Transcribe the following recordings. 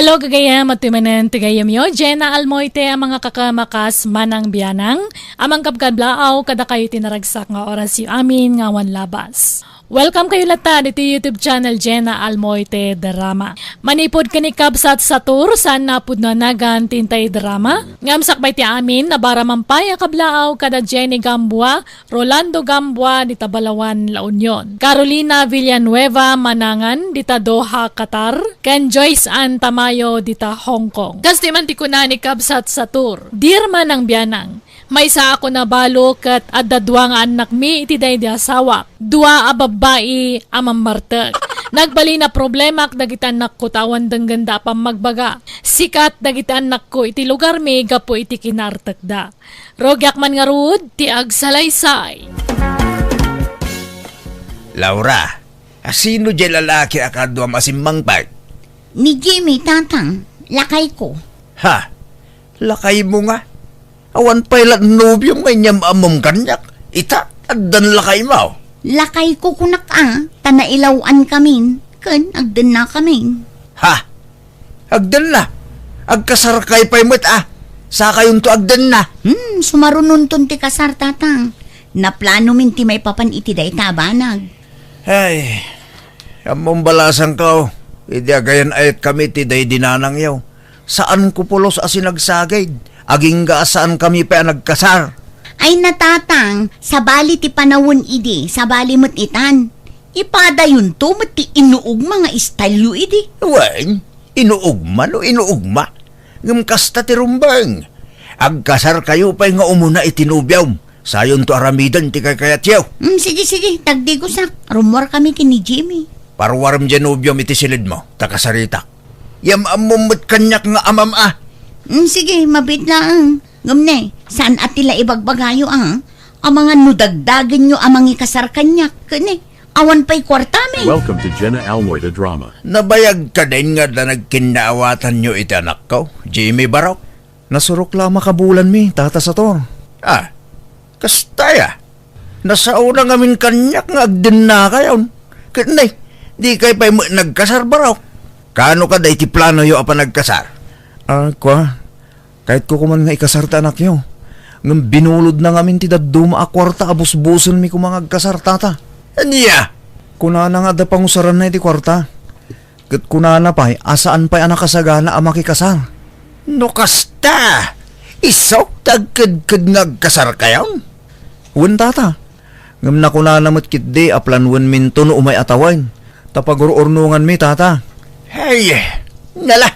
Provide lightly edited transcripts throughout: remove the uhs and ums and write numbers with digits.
Hello kagayam at tumanan tigayam yo, Jenna Almoite ang mga kakamakas manang biyanang, amang kapkadlaaw kada kayo tinaragsak nga oras yu amin nga wan labas. Welcome kayo lata dito YouTube channel Jenna Almoite Drama. Manipod kanikab sa tour saan napud na nagan tintay drama. Ngamsak bay ti amin na bara mampaya kablaaw kada Jenny Gambua, Rolando Gambua dita Balawan, La Union. Carolina Villanueva Manangan dita Doha, Qatar. Ken Joyce Ann Tamayo dita Hong Kong. Gasti man ti kunani kabsat sa tour. Dear manang biyanang, may sa ako na balo kat adda dua nga anak mi iti day di asawa. Dua a babae amang martag. Nagbali na problema dagiti anak ko tawan dang ganda pa magbaga. Sikat dagiti anak ko iti lugar mi gapo iti kinartagda. Rogyak man nga rud ti agsalaysay. Laura, asino di lalaki akadwa masimmang part? Ni Jimmy, tatang, lakay ko. Ha? Lakay mo nga? Awan pala nobyo may niyam amom kanyak. Ita, addan lakay mo. Lakay ko kunak tanailawan kamin, kan agdan na kamin. Ha? Agdan na? Agkasarkay pa'y mo't Sa kayong to agdan na. Sumarunon ton ti kasar, tatang. Naplano min ti may papan iti day tabanag. Ay, among balasan ka. Idi agayan ayat kami ti day dinanang yaw. Saan ko pulos asinagsagay? Aging gaasaan kami pa nagkasar. Ay natatang, sa bali ti panawon idi, sa bali mo't itan. Ipada yun to, mo't ti inuog mga istalyo idi. Wen, inuugma no inuugma. Ngumkasta ti rumbang. Agkasar kayo pa'y nga umuna itinubyaw. Sayon to aramidan ti kakayatyaw. Sige, tagdi ko sak. Rumor kami kini Jimmy. Parwaram dyan ubyom iti silid mo, takasarita. Yam amumot kanyak nga amam Sige, mabit lang. Ngamne, saan at tila ibagbagayo ang mga nudagdagan nyo amang ikasar kanyak. Kani, awan pa'y kwartami. Welcome to Jenna Almoite Drama. Nabayag ka din nga na nagkinaawatan nyo iti anak ko, Jimmy Barok. Nasurok la makabulan mi, tata sa to. Kastaya. Nasauna ngamin kanyak nga agdin na kayon. Kanay, di kay pa'y nagkasar Barok. Kano ka da iti plano yo apa nagkasar? Kahit ko kuman nga ikasarta anak nyo. Ngam binulod na ngamin ti daduma akwarta abus-buson mi kumang agkasar, tata. Anya? Kunana nga da pangusaran na iti kwarta. Kat kunana pa'y asaan pa'y anak kasagana ang makikasar. No kasta. Isaw tagkad-kad nagkasar kayon? Uwan, tata. Ngam na kunana mo't kitdi aplanwan minto no umay atawain. Tapagururnungan mi, tata. Hey, nala.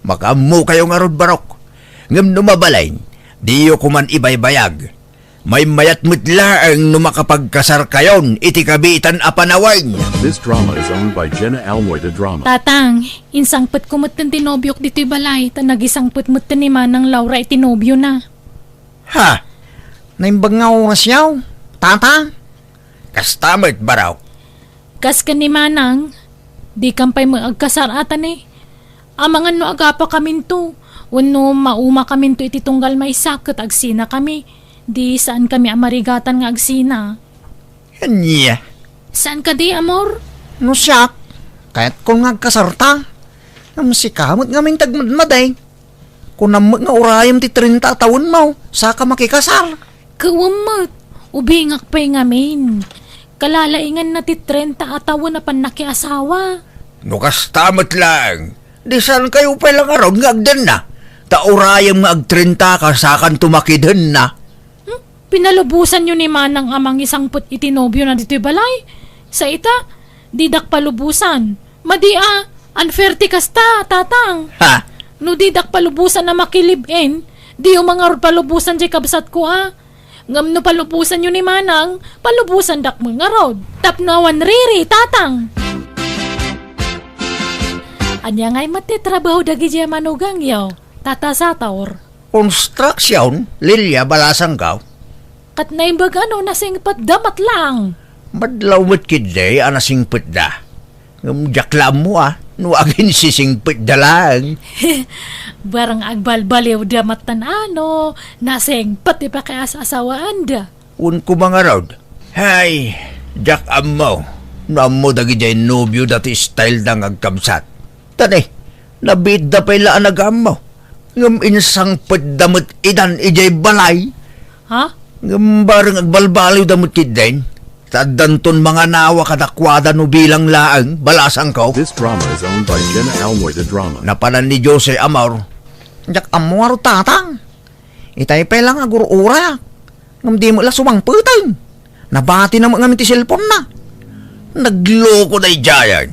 Makamu kayo nga rod Barok. Ngam numabalain, diyo kuman ibaybayag. May mayat mutla ang numakapagkasar kayon, iti kabitan apanawain. This drama is owned by Jenna Almoite Drama. Tatang, insangput kumot ng tinobyok dito'y balay, nagisangput mo ni manang Laura itinobyo na. Ha? Naimbag nga oras yaw, tata. Kastamot Barok. Kas ka ni manang, di kampay magagkasar atan eh. Amangan no agapa kamin to. Wano mauma kamin to iti tunggal may sakit agsina kami. Di saan kami amarigatan nga agsina. Anya? Saan ka di, amor? No siya, kahit kung ngagkasarta, si kamot ngamin tagmadmaday. Kung namot nga urayam ti 30 taon mo, saka makikasar. Kawamot, ubingak pa'y ngamin. Kalalaingan na ti 30 atawa na panakiasawa. No kastamot lang. Di saan kayo palang araw nga agdan na? Taurayam nga agtrinta kasakan tumakidhan na. Pinalubusan nyo ni manang amang isang put itinobyo na dito'y balay. Sa ita, didak palubusan. Madia, unfair ti kasta, tatang. Ha? No didak palubusan na makilibin, di yung mga palubusan di kabsat ko Ngam no palubusan nyo ni manang, palubusan dak mga rod. Tapnawan riri, tatang. Anya ngay matitrabaho dagi dya manugang yaw, tata sa taor. Construction, Lilia balasang kaw. Kat na imbag nasingpat damat lang. Madlaw mo't kiday, anasingpit da. Jaklam mo nuagin sisingpit da lang. Barang agbalbaliw damat nasingpat ipa kaya sa asawaan da. Un ko mga rod. Hay, jakam mo. Naam mo dagi dyan nobyo dati style dang agkamsat. Tani, Nabida pa ila anagam mo. Ngam insang damot idan ijay balay. Ha? Ngam barang agbalbaliw damot kidden. Sa danton mga nawa kadakwada no bilang laang balasang ko. This drama is owned by Jenna Almoy the Drama. Napanan ni Jose Amor. Jak amwaro tatang. Itay pa lang agurura. Ngam di mo lang sumangputan. Nabati na mga ti cellphone na. Nagloko na ijayan.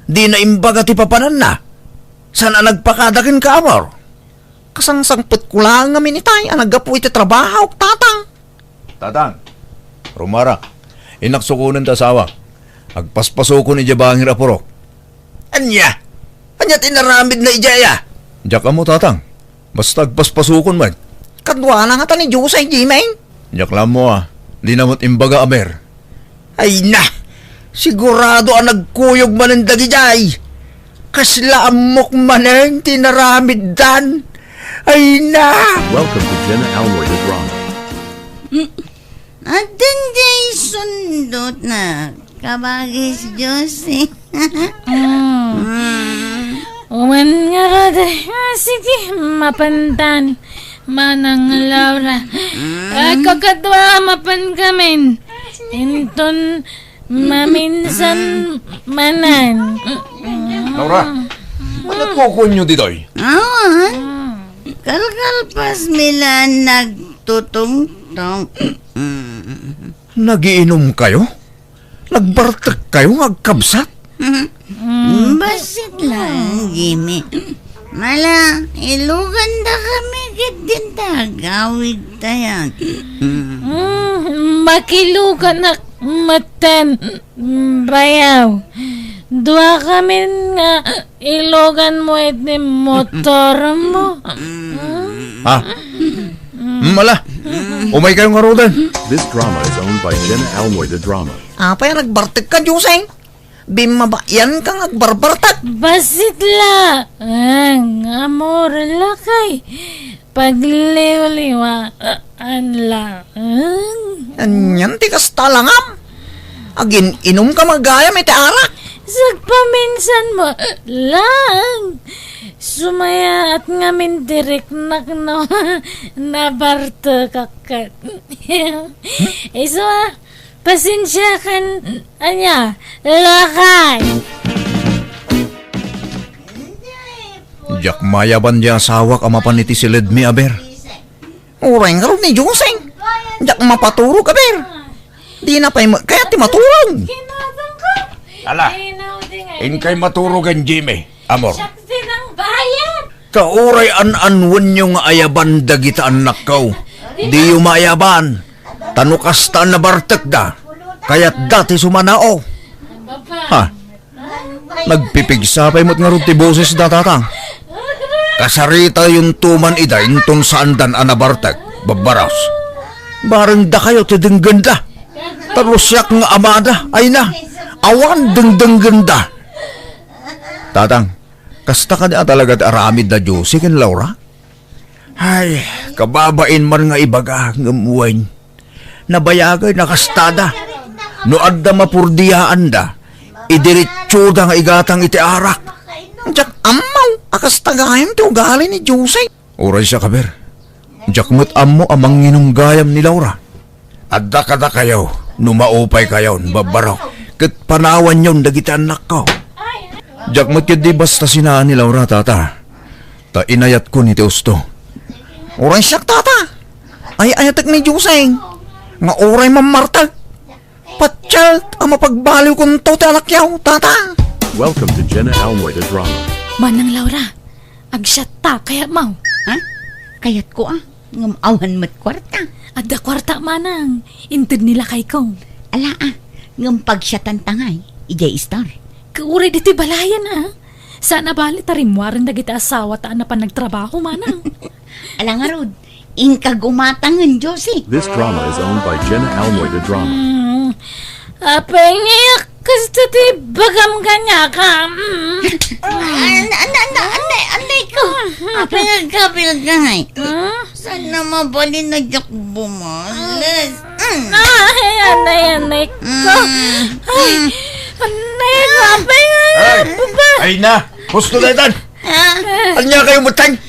Di na imbaga ti papanan na. Sana nagpakadakin ka, Amor? Kasangsangput ko lang ngamin itay. Anagapu iti trabaho, tatang. Tatang, Rumara, inaksukunan ta asawa. Agpaspasuko ni Jabangir Apurok. Anya? Anya tinaramid na ijaya? Diyak mo, tatang. Basta agpaspasukon man. Kadwa na nga ta ni Jose, Jimeng. Diyak lang mo Di namot imbaga, Amer. Ay na! Sigurado ang nagkuyog man ang dagijay. Kasla amok maneng tinaramid dan. Ay na! Welcome to Jenna Almoy the Drama. At day sundot na. Kabagis Jose. Uman nga rada. Sige, mapantan. Manang Laura. Kakadwa mapan kamin. Inton maminsan manan. Laura, managkukun nyo ditoy? Awan. Kalkalpas mila nagtutungtong. Nagiinom kayo? Nagbartek kayo ngagkabsat? Basit lang, Jimmy. Mala, ilugan da kami kitin tagawid tayan. Makilugan na matan bayaw. Dua kami nga ilogan mo iti motor mo. Ha? Mala, umay kayong ngarudan. This drama is owned by Jenna Almoy the Drama. Apay nagbartek ka, Jose. Bimabayan kang agbarbartak. Basit la. Ang amor lakay. Pagliw-liwaan la. Anyan ti kasta langam. Agin inom ka magayam iti arak. Sagpaminsan mo lang. Sumaya at ngamin direk na nabarto kakat. Iso pasensya kan anya lakay. Jak mayaban di asawa ka mapaniti si Ledmi, Aber. Uray nga rin ni Jose. Jak mapaturo ka, ber. Di na pa'y kaya ti maturong. Kinatang ko. Ala, inkay maturugan, Jimmy. Amor. Sakti ng bayan. Kauray an-anwan yung ayaban dagita anak ko. Di yung mayaban. Tanukastaan na bartek da. Kaya't dati sumanao. Ha? Nagpipigsapay mo't nga rin ti boses da, tatang. Kasarita yung tuman ida inton saandan anabartek. Babaras. Barang da kayo ti dingganda. Tarusyak nga amada. Ay na. Awan dengdeng ganda. Tatang, kasta ka na talaga aramid na Josie ken Laura? Ay, kababain man nga ibaga ngamuwain. Nabayagay na kastada. No adda mapurdiyaan da. Idiritso da nga igatang iti arak. Jak amaw. Akas tagayam ti ugali ni Jose. Oray siya kaber. Jak mo't ammo amang ginunggayam ni Laura. Adda kada kayo. Numaupay kayo. Babarok. Kat panawan yun dagiti anak ko. Jak mo't di basta sinaan ni Laura, tata. Ta inayat ko ni Teusto. Uray siyak, tata. Ay ayatak ni Jose. Nga uray mamartag. Patsal, ang mapagbaliw kong to ti anak yaw, tata. Welcome to Jenna Almoy the Drama. Manang Laura, agsyat ta kaya mau. Ha? Kayat ko ngamawan mat kwarta. Adda kwarta manang. Intid nila kay kong. Ala ngam pagsyatan tangay. Ijay star. Kauray diti balayan Sana bali tarimwaran dagiti asawa taan na pa nagtrabaho manang. Ala nga rod. Inka gumatangan, Josie. This drama is owned by Jenna Almoy the Drama. Apay ngayak kasta ti bagam kanya ka. Anday ko. Apa nagkapilag ka ngay? Saan na mabalin na jak bumalas? Anay ko. Ay, anay ko. Apay ngayak. Ay na! Gusto na itan! Anya kayo mutang?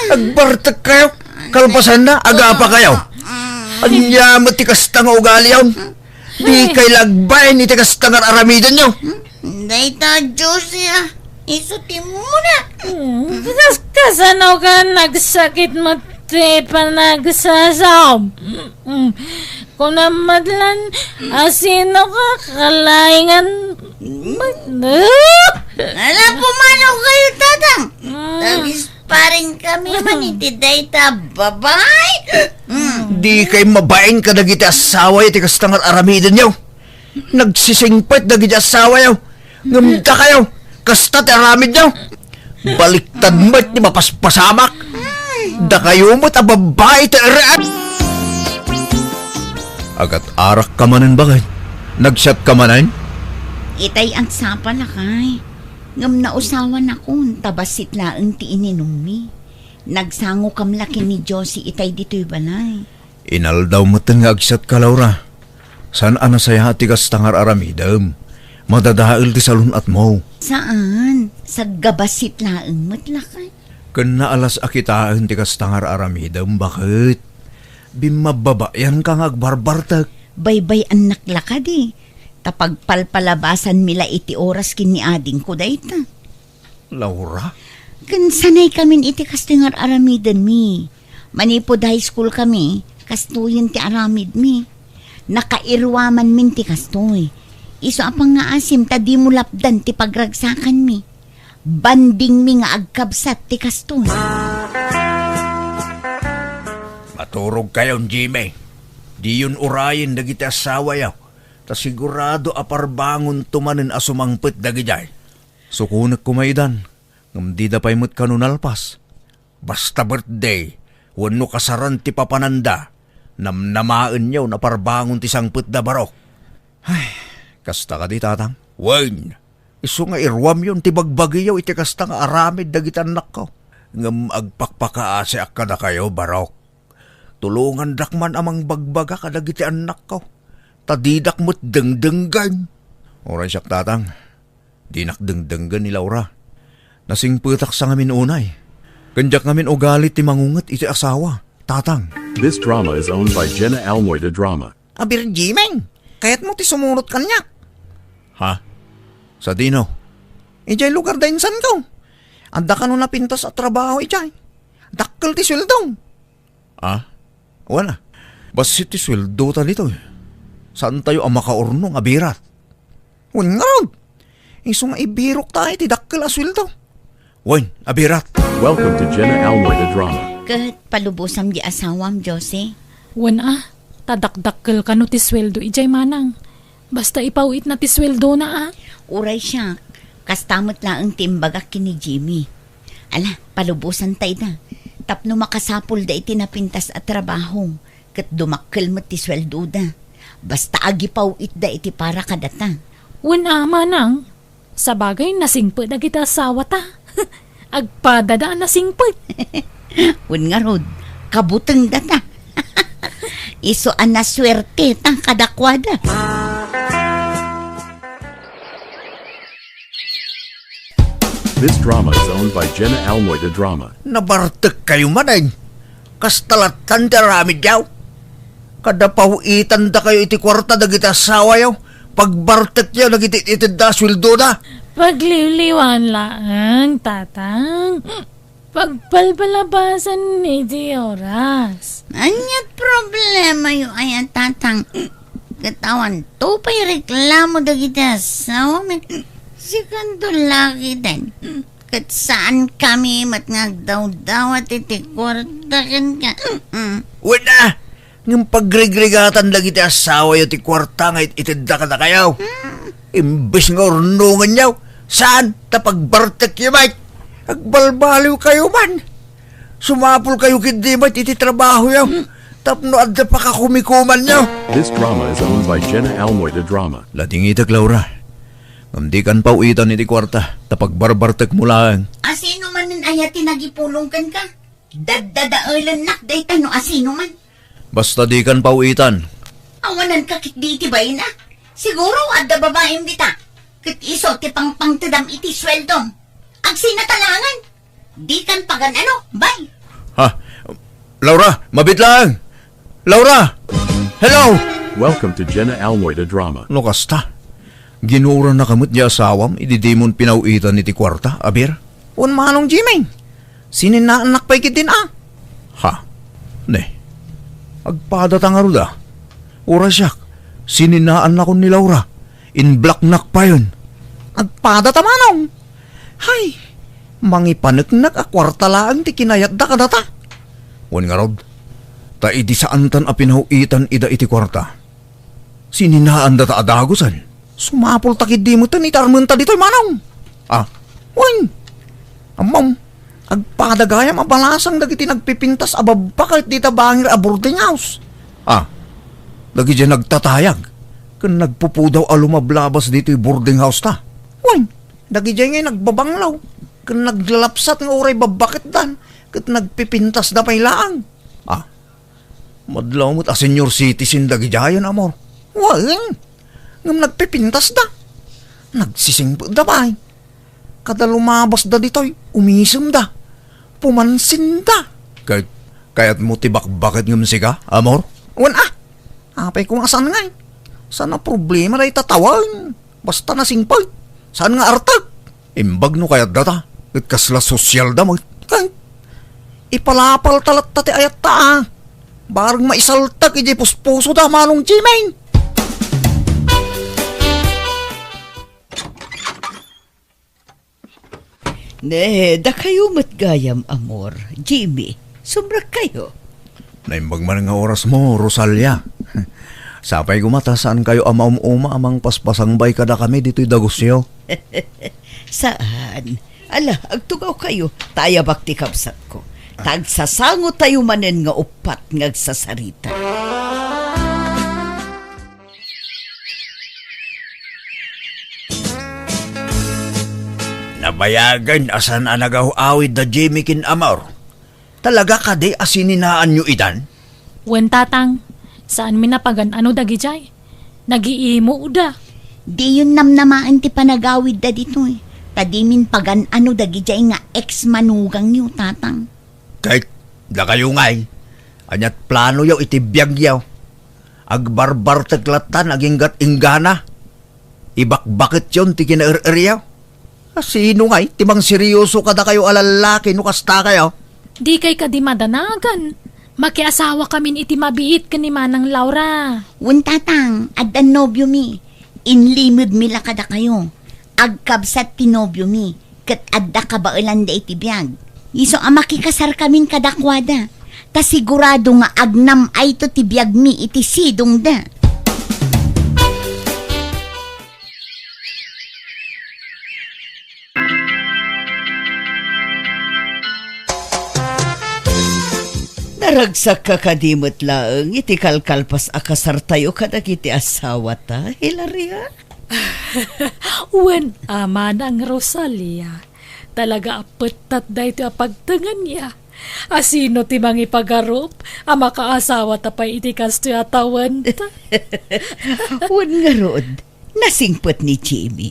Agbartag kayo? Kalpasan na, aga pa kayo. Anya matikas tanga ugali yun. Di kay lagbay ni tikas tangar aramidan nyo. Dayta, Josie, isuti mo na. Kasanaw ka nagsakit mo ti panagsasaw. Kung namadlan, asino ka kalaingan. Alam po manaw kayo, tatang. Nag-sparring kami man iti dayta, babay. Di kay mabain ka nagiti asawa yung tikas tangar aramidan nyo. Nagsisingpit nagiti asawa yun. Ngamda kayo, kasta ti aramid nyo. Baliktad mo't ni mapaspasamak. Da kayo mo't ababay ti araat. Agat arak ka manan bakit? Nagsyat ka manan? Itay ang sapa na kay. Ngam na usawan ako, tabasit laang ti ininumi. Nagsango kam laki ni Josie itay dito'y balay. Inaldaw mo nga agsat ka, Laura. Saan anasaya tigas tangar aramidam? Madadahail ti salun at mo. Saan? Sa gabasit laang matlakay. Kan naalas akitaan tigas tangar aramidam, bakit? Bimababayan kang agbarbartag. Baybay ang naklakad eh. Tapag palpalabasan mila iti oras kini ading ko dayta. Laura? Kan sanay kamin iti kastingar aramidan mi. Manipod high school kami, kastuyin ti aramid mi. Nakairwaman min ti kastoy. Iso apang nga asim, tadi mo lapdan ti pagragsakan mi. Banding mi nga agkabsat ti kastoy. Maturog kayon, Jimmy. Di yun urayin dagiti asawa yaw. Ta sigurado aparbangon tumanin asumangpit dagijay. Sukunak kumaidan. Ngam di da pa'y mo't kanunalpas. Basta birthday, wano kasaran ti papananda. Namnamaan yaw na parbangon ti sangpit da barok. Ay, kasta ka di tatang. Wayne, iso nga irwam yun ti bagbagi yaw iti kasta nga aramid dagiti anak ko. Ngam agpakpakaase akka na kayo barok. Tulungan dakman amang bagbaga kadagiti anak ko. Tadidak mo't dengdenggan. Oray siyak tatang, dinak dengdenggan ni Laura. Nasingputak sa ngamin unay. Kanjak ngamin ugalit ti mangungat iti asawa. Tatang. This drama is owned by Jenna Almoida Drama. Abir, Jimeng, kaya't mo ti sumunod kanyak. Ha? Sa dino? Ijay lugar da insan ko. Anda ka nun napintas at trabaho ijay. Dakkel ti sweldong. Ah? Wala. Basit ti sweldo ta dito. Saan tayo ang makaurnong abirat? Wan nga rod. Iso nga ibirok tayo ti dakkel a sweldo. Wan, abirat. Welcome to Jenna Almoida Drama. Kat palubosam di asawam, Josie. Wan tadakdakkel ka no ti sweldo ijay manang. Basta ipauit na ti sweldo na Uray siya, kastamot laang timbagak kini Jimmy. Ala, palubusan tayo na. Tapno makasapol da iti napintas at trabaho. Kat dumakkel mo ti sweldo da. Basta agipauit da iti para kadata. Wan manang. Sa bagay nasingpit na kita asawa ta. Agpadadaan nasingpit. Wan nga rod, kabuteng data. Iso ana swerte ta kadakwada. This drama is owned by Jenna Almoida Drama. Nabartek kayo manay. Kastalatan ti aramid yaw. Kada pawitan da kayo iti kwarta dagiti asawa yaw. Pagbartek yaw dagiti iti da sweldo da. Pagliliwan lang, tatang. Pagpalpalabasan ni di oras. Anyat problema yung ayan tatang. Katawan to pa'y reklamo dagiti asawa mi. Sikando lagi din. Kat saan kami matngagdaw-dawat iti kwarta kan ka. Wala. Ng pagregregatan lagi ti asawa yaw ti kwarta nga itidda ka na kayaw. Imbis nga urnungan yaw. Saan? Tapagbartek yaw, mate. Agbalbaliw kayo man. Sumapol kayo kindi, mate, iti trabaho yaw. Tapno adda pa ka kumikuman yaw. This drama is owned by Jenna Almoida Drama. Lating itak, Laura. Ngamdikan pa uitan iti kwarta. Tapagbarbartek mo lang. Asino man nin ayati nagipulongkan ka? Dadadailan nak dayta no asino man. Basta di kan pa uitan. Awanan ka kit di iti bayin Siguro adda babaeng dita. Kit iso ti pangpangtadam iti sweldom. Ag sinatalangan. Di kan pagan ano, bay. Ha? Laura, mabit lang! Laura! Hello! Welcome to Jenna Almoyda Drama. No kasta? Ginura na kamot niya asawam, ididimon pinauitan ni ti kwarta, abir? Un manong Jimmy. Sininaanak pa'y kitin Ha? Ne? Agpada tangaruda. Orasyak, sininaan na ko ni Laura. In black nak pa yun. Agpada tamanong. Hay, mangipanagnak a kwartalaan ti kinayat da kadata. Wan nga rod, ta iti saantan a pinauitan ida iti kwarta. Sininaan da ta adagusan. Sumapol takid di mo tan itarmunta dito'y manong. Ah, Wan, amam, agpadagayam abalasang dagiti nagpipintas ababakit di tabangir a boarding house. lagi dyan nagtatayag. Kan nagpupudaw alumablabas dito'y boarding house ta. Wan, dagi dyan ngay nagbabanglaw. Kan naglalapsat nga oray babakit dan. Kat nagpipintas da pay laang. Madlaw mo't a senior citizen dagi dyan, amor. Wan, ngam nagpipintas da. Nagsisingpod da pa'y. Kada lumabas da dito'y umisum da. Pumansin da. Kaya't mo tibak-bakit ngam siga, amor? Wan apay kung asan nga. Sana problema na itatawan. Basta nasingpod. Saan nga artag? Imbag no kayat data. At kasla sosyal da mo. Kay, ipalapal talat tati ayat ta. Barang maisaltag iji puspuso da manong Jimmy. Da kayo matgayam, amor. Jimmy, sobra kayo. Naimbag man nga oras mo, Rosalia. Sapay gumata saan kayo amaum-uma amang paspasang bay kada kami dito'y dagusyo. Saan? Ala, agtugaw kayo. Taya bakti kapsat ko. Tagsasango tayo manen nga upat ngagsasarita. Nabayagan asan anagaw-awid da Jimmy kin Amor. Talaga ka di asininaan nyo idan? Wen tatang, saan minapagan ano dagi jay? Nagiimo uda. Di yun namnamaan ti panagawid da dito eh. Tadimin pagan ano dagi jay nga ex-manugang yu, tatang. Kahit da kayo ngay. Anyat plano yaw itibiyag yaw. Agbarbar taglatan aginggat inggana. Ibakbakit yon ti kinaer-er yaw. Sino ngay? Timang seryoso kada kayo alalaki no kasta kayo. Di kay kadi madanagan. Makiasawa kamin iti mabiit ka ni Manang Laura. Wen tatang, addan nobyo mi. Inlimod mila kada kayo. Agkabsat ti nobyo mi. Kat adda kabailan da iti biyag. Iso makikasar kamin kadakwada. Ta sigurado nga agnam ay to ti biyag mi iti sidong da. Naragsak ka kadimot laeng, iti kalkalpas akasar tayo kadagiti asawa ta, Hilaria. Wen Manang Rosalia. Talaga apetat da ito apagtangan niya. Asino ti mang ipagarop, makaasawa ta pa iti kasto atawan ta. Wan nga rod, nasingpot ni Jimmy.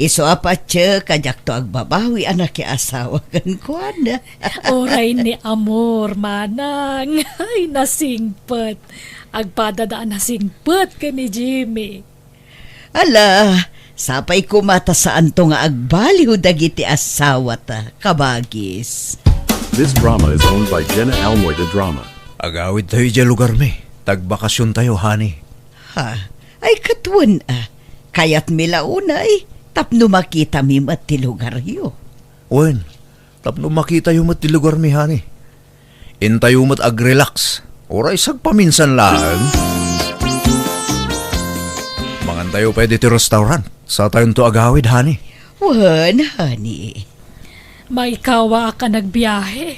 Iso apatya kajak to agbabawi anak ki asawa kan kuana. Oray ni Amor, Manang. Ay, nasingpot. Agpadadaan nasingpot ka ni Jimmy. Ala, sapay kumata saan to nga agbaliw dagiti asawa ta, kabagis. This drama is owned by Jenna Almoyda Drama. Agawid tayo dyan lugar me. Tagbakasyon tayo, honey. Ha, ay katuan Kayat milaunay, tapno makita mi mat ti lugar yo. Wen, tapno makita yung mat ti lugar mi, honey. Intayo mat ag-relax. Oray sagpaminsan lang. Mangantayo pwede ti restaurant. Sa tayon to agawid, honey. Wan, honey. Maikawa ka nagbiyahe.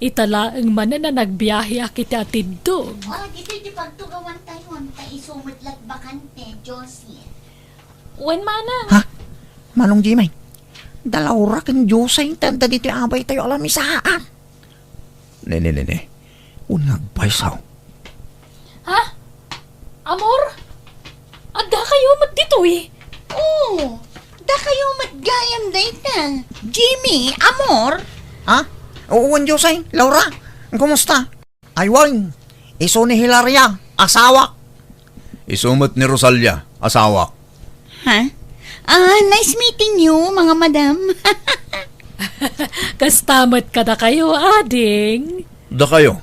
Italaang man na nagbiyahe akiti atidog. Dito di pagtugawan tayo. Isumutlat bakante, Josie. Wen Mana? Ha? Manong Jimay, dalawra kan Diyosay tanda dito abay tayo alam isaan. Ne. Unang paisaw. Ha? Amor? Agda kayo mat dito eh. Oo, Da kayo matgayam day na. Jimmy, amor. Ha? Oo, Diyosay, Laura, kumusta? Aywang, iso ni Hilaria, asawa. Isumot ni Rosalia, asawa. Ha? Nice meeting you, mga madam. Kastamot ka na kayo, ading. Da kayo.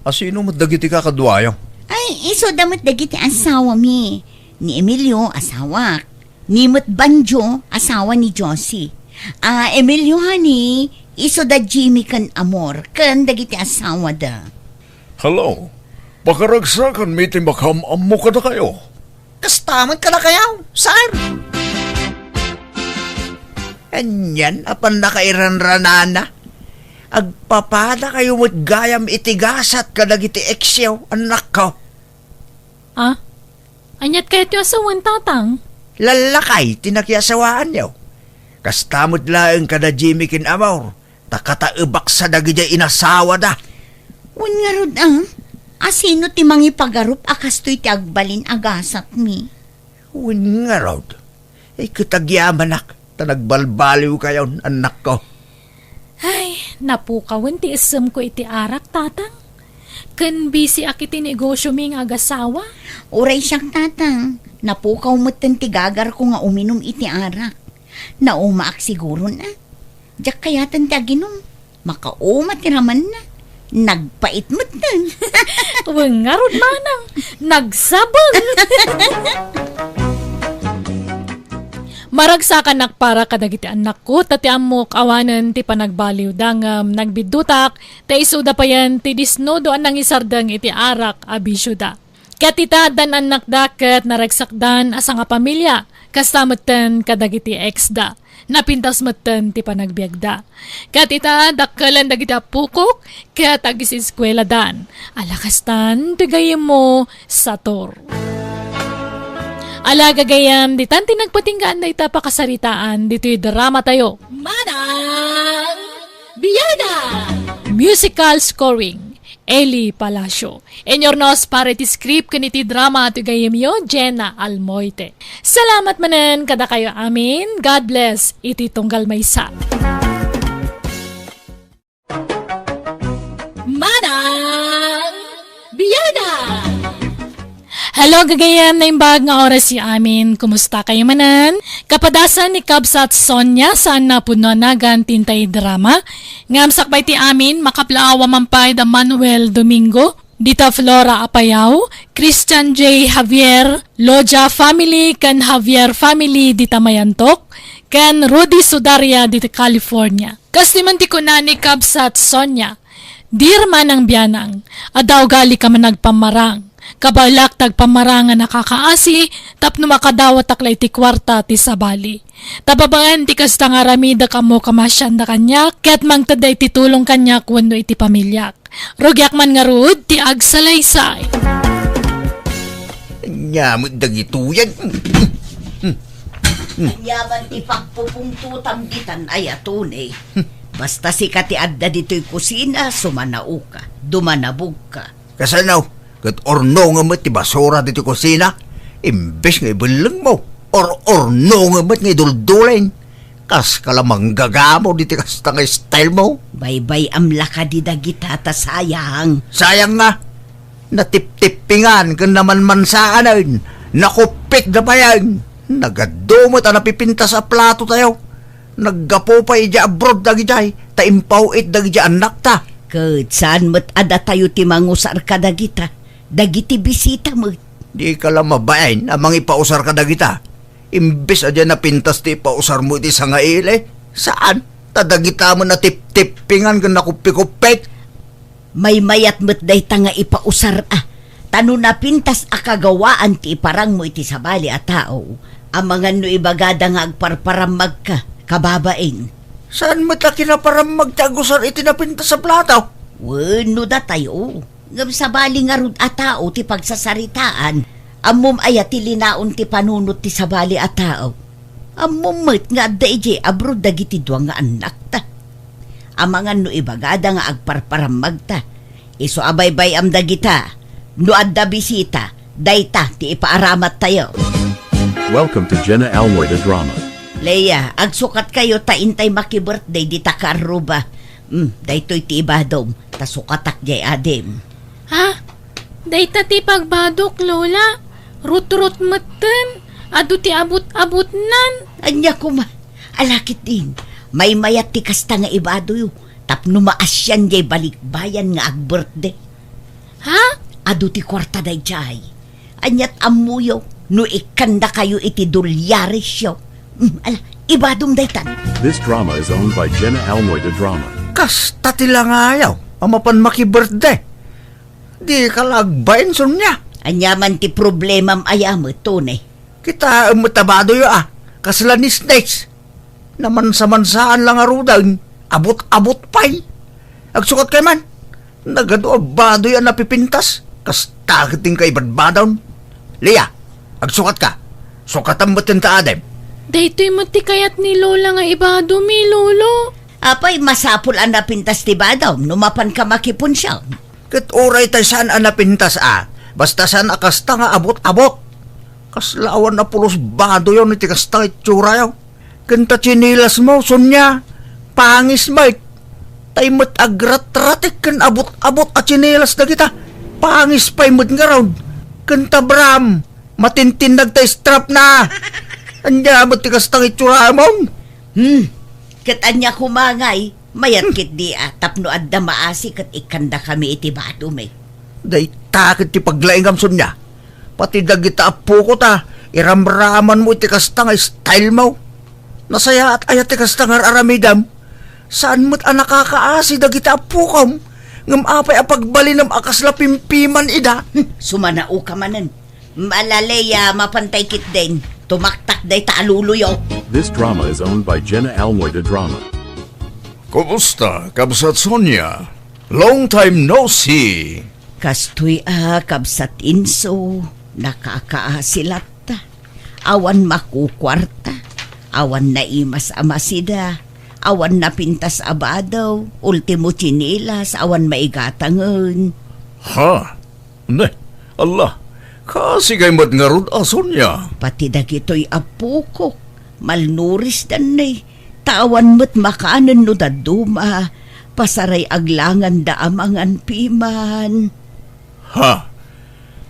Asino mo dagiti ka kadwayo? Ay, iso damot dagiti asawa mi. Ni Emilio, asawa. Ni Mut Banjo, asawa ni Josie. Emilio, honey, iso da Jimmy kan amor. Kan dagiti asawa da. Hello. Pakaragsakan mi ti makamammo ka na kayo. Kastaman ka na kayaw, sir. Anyan, apan nakairanranana. Agpapada kayo mo't gayam itigasat ka dagiti eksyaw, anak ko. Ah? Anyat kayo ti asawan tatang? Lalakay, tinakyasawaan niyo. Kastamot laeng kada Jimmy kin amaw. Takataebak sa dagiti inasawa da. Un nga rod asino ti mangi pagarup akastoy ti agbalin agasat mi. Uwin nga raw. Kitagyaman tanagbalbaliw kayo, anak ko. Ay, napukawan ti isem ko iti arak tatang. Kan busy akiti negosyo ming agasawa. Uray siyang tatang. Napukaw mo't tigagar ko nga uminom iti arak. Naumaak siguro na. Diyak kaya tantaginom. Makauma tiraman na. Nagpait mo't nun. Uwang nga rod manang. Nagsabang. Maragsakan nakpara kadagiti anak ko, tati amok awanan ti panagbaliw dangam, nagbidutak, ta isuda pa yan ti disnodo anang isardang iti arak abisyo da. Katita dan anak daket naragsakdan asa nga pamilya, kastamatan kadagiti ex da, napintas matan ti panagbiagda. Katita dakkalan dagiti apukok, kat agis eskwela dan, alakastan tigayem mo sa tor. Alaga gayam, di tanti nagpatinggaan na ita pakasaritaan, dito'y drama tayo. Manang Biyada! Musical scoring, Eli Palacio. Enyornos para iti script kaniti drama at gayam yo, Jenna Almoite. Salamat manan kada kayo amin. God bless, iti tunggal maysa. Manang Biyada! Hello, gagayam na imbag nga oras si amin. Kumusta kayo manan? Kapadasan ni Kabsat Sonia saan na puno nagan tintay drama. Ngamsakbay ti amin, makaplaawa mampay da Manuel Domingo, Dita Flora Apayaw, Christian J. Javier, Loja Family, kan Javier Family, Dita Mayantok, kan Rudy Sudaria, Dita California. Kastiman ti kuna ni Kabsat Sonia, Dear Manang Biyanang, adaw gali ka man nagpamarang. Kabalak tagpamarangan nakakaasi, tapno makadawat taklay ti kwarta ti sabali. Tababaen ti kasta nga ramida kamo kamasyan da kanya, kaya't mangtaday ti tulong kanya kuwano iti pamilyak. Rogyak man nga rud, ti agsalaysay. Nyamot dagituyan. Anyaman ti pagpupungtutam gitan ay atunay. Basta si kati adda dito'y kusina, sumanao ka, dumanabog ka. Kasanaw, kat orno nga mat ti basura dito kusina, imbes nga ibalang mo, orno nga mat nga iduldulain. Kas kalamang gagamo dito kasta nga style mo. Baybay amla ka di dagita ta sayang. Sayang nga, natip-tipingan ka naman mansaanan, nakupit na pa yan. Nagadumot ang napipinta sa plato tayo. Naggapo pa ija abroad dagi jay, taimpaw it dagi jay anak ta. Kat saan mo't ada tayo ti mangusar ka dagita, dagiti bisita mo. Di ka lang mabayan amang ipausar ka dagita. Imbes adya na pintas ti ipausar mo iti sa nga ile. Saan? Tadagita mo na tip-tipingan ka nakupikupit. May mayat mo't day ta nga ipausar Tano na pintas akagawaan ti iparang mo iti sabali a tao. Amangan no ibagada nga agparparamag ka, kababaeng. Saan mo ta kinaparam magtagusar iti napintas sa plato? Wano da tayo. Ngam sabali nga rud a tao ti pagsasaritaan. Amom ayat ti linaon ti panunot ti sabali a tao. Amom met nga daiji abroad dagiti duwa nga anak ta. Amangan no ibagada nga agparparamag ta. Iso abaybay am dagita. No adda bisita, dayta ti ipaaramat tayo. Welcome to Jenna Almoida Drama. Leia, agsukat kayo ta intay maki-birthday di ta kaaruba. Daytoy ti ibadom, ta sukatak jay adem. Ha? Dayta ti pagbadok, Lola. Rut-rut maten. Adu ti abot-abot nan. Anya kuma, alakit din. May mayat ti kasta nga ibado yu. Tapno maasyan jay balikbayan nga ag-birthday. Ha? Adu ti kwarta day jay. Anyat amuyo, no ikanda kayo iti dolyares yo. Ala, ibadom daytan. This drama is owned by Jenna Almoy the Drama. Kasta tila nga ayaw, amapan maki-birthday. Di kalagbain son niya. Anyaman ti problemam ayam tunay. Kita matabado yo kasla ni snakes. Naman samansaan lang arudan, abot-abot pa'y. Agsukat kay man, nagado abado yan napipintas. Kasta kiting kay badbadaw. Leah, agsukat ka. Sukatan mo tinta adem. Daytoy mati kayat ni Lola nga ibado mi, Lolo. Apay masapul ang napintas ti badaw, numapan ka makipon siya. Kat oray tayo saan ang napintas basta saan akasta nga abot-abot. Kaslawan na pulos bado yun, iti kasta itsura yaw. Kanta chinilas mo, sunya, pangis Mike. Tay mat agrat-ratik kan abot-abot at chinilas na kita. Pangis pa'y mat nga raw. Kanta Bram, matintindag tay strap na. Anya mat ti kasta itsura mo. Kat anya kumangay, mayat kit di tapno adda maasi kat ikanda kami iti bado may. Day takit ti paglaingam sunya. Pati dagita apo ko ta, iramraman mo iti kasta nga style mo. Nasaya at ayat ti kasta nga aramidam. Saan mo't nakakaasi dagita apo ko? Ngam apay apagbalinam akasla pimpiman ida. Sumanao ka manan. Malaleya mapantay kit din. Tumaktak day taaluluyo. This drama is owned by Jenna Almoy the Drama. Kumusta, Kabsat Sonia? Long time no see. Kastoy kabsat inso. Nakakaasilat ta. Awan makukwarta. Awan na imas amasida. Awan na pintas abadaw. Ultimo chinilas. Awan maigatangon. Ha? Ne, Allah. Kasi kay matngarod Sonia. Pati dagito'y apo ko. Malnuris dan nay. Tawan mo't makanan no daduma. Pasaray aglangan da amangan piman. Ha?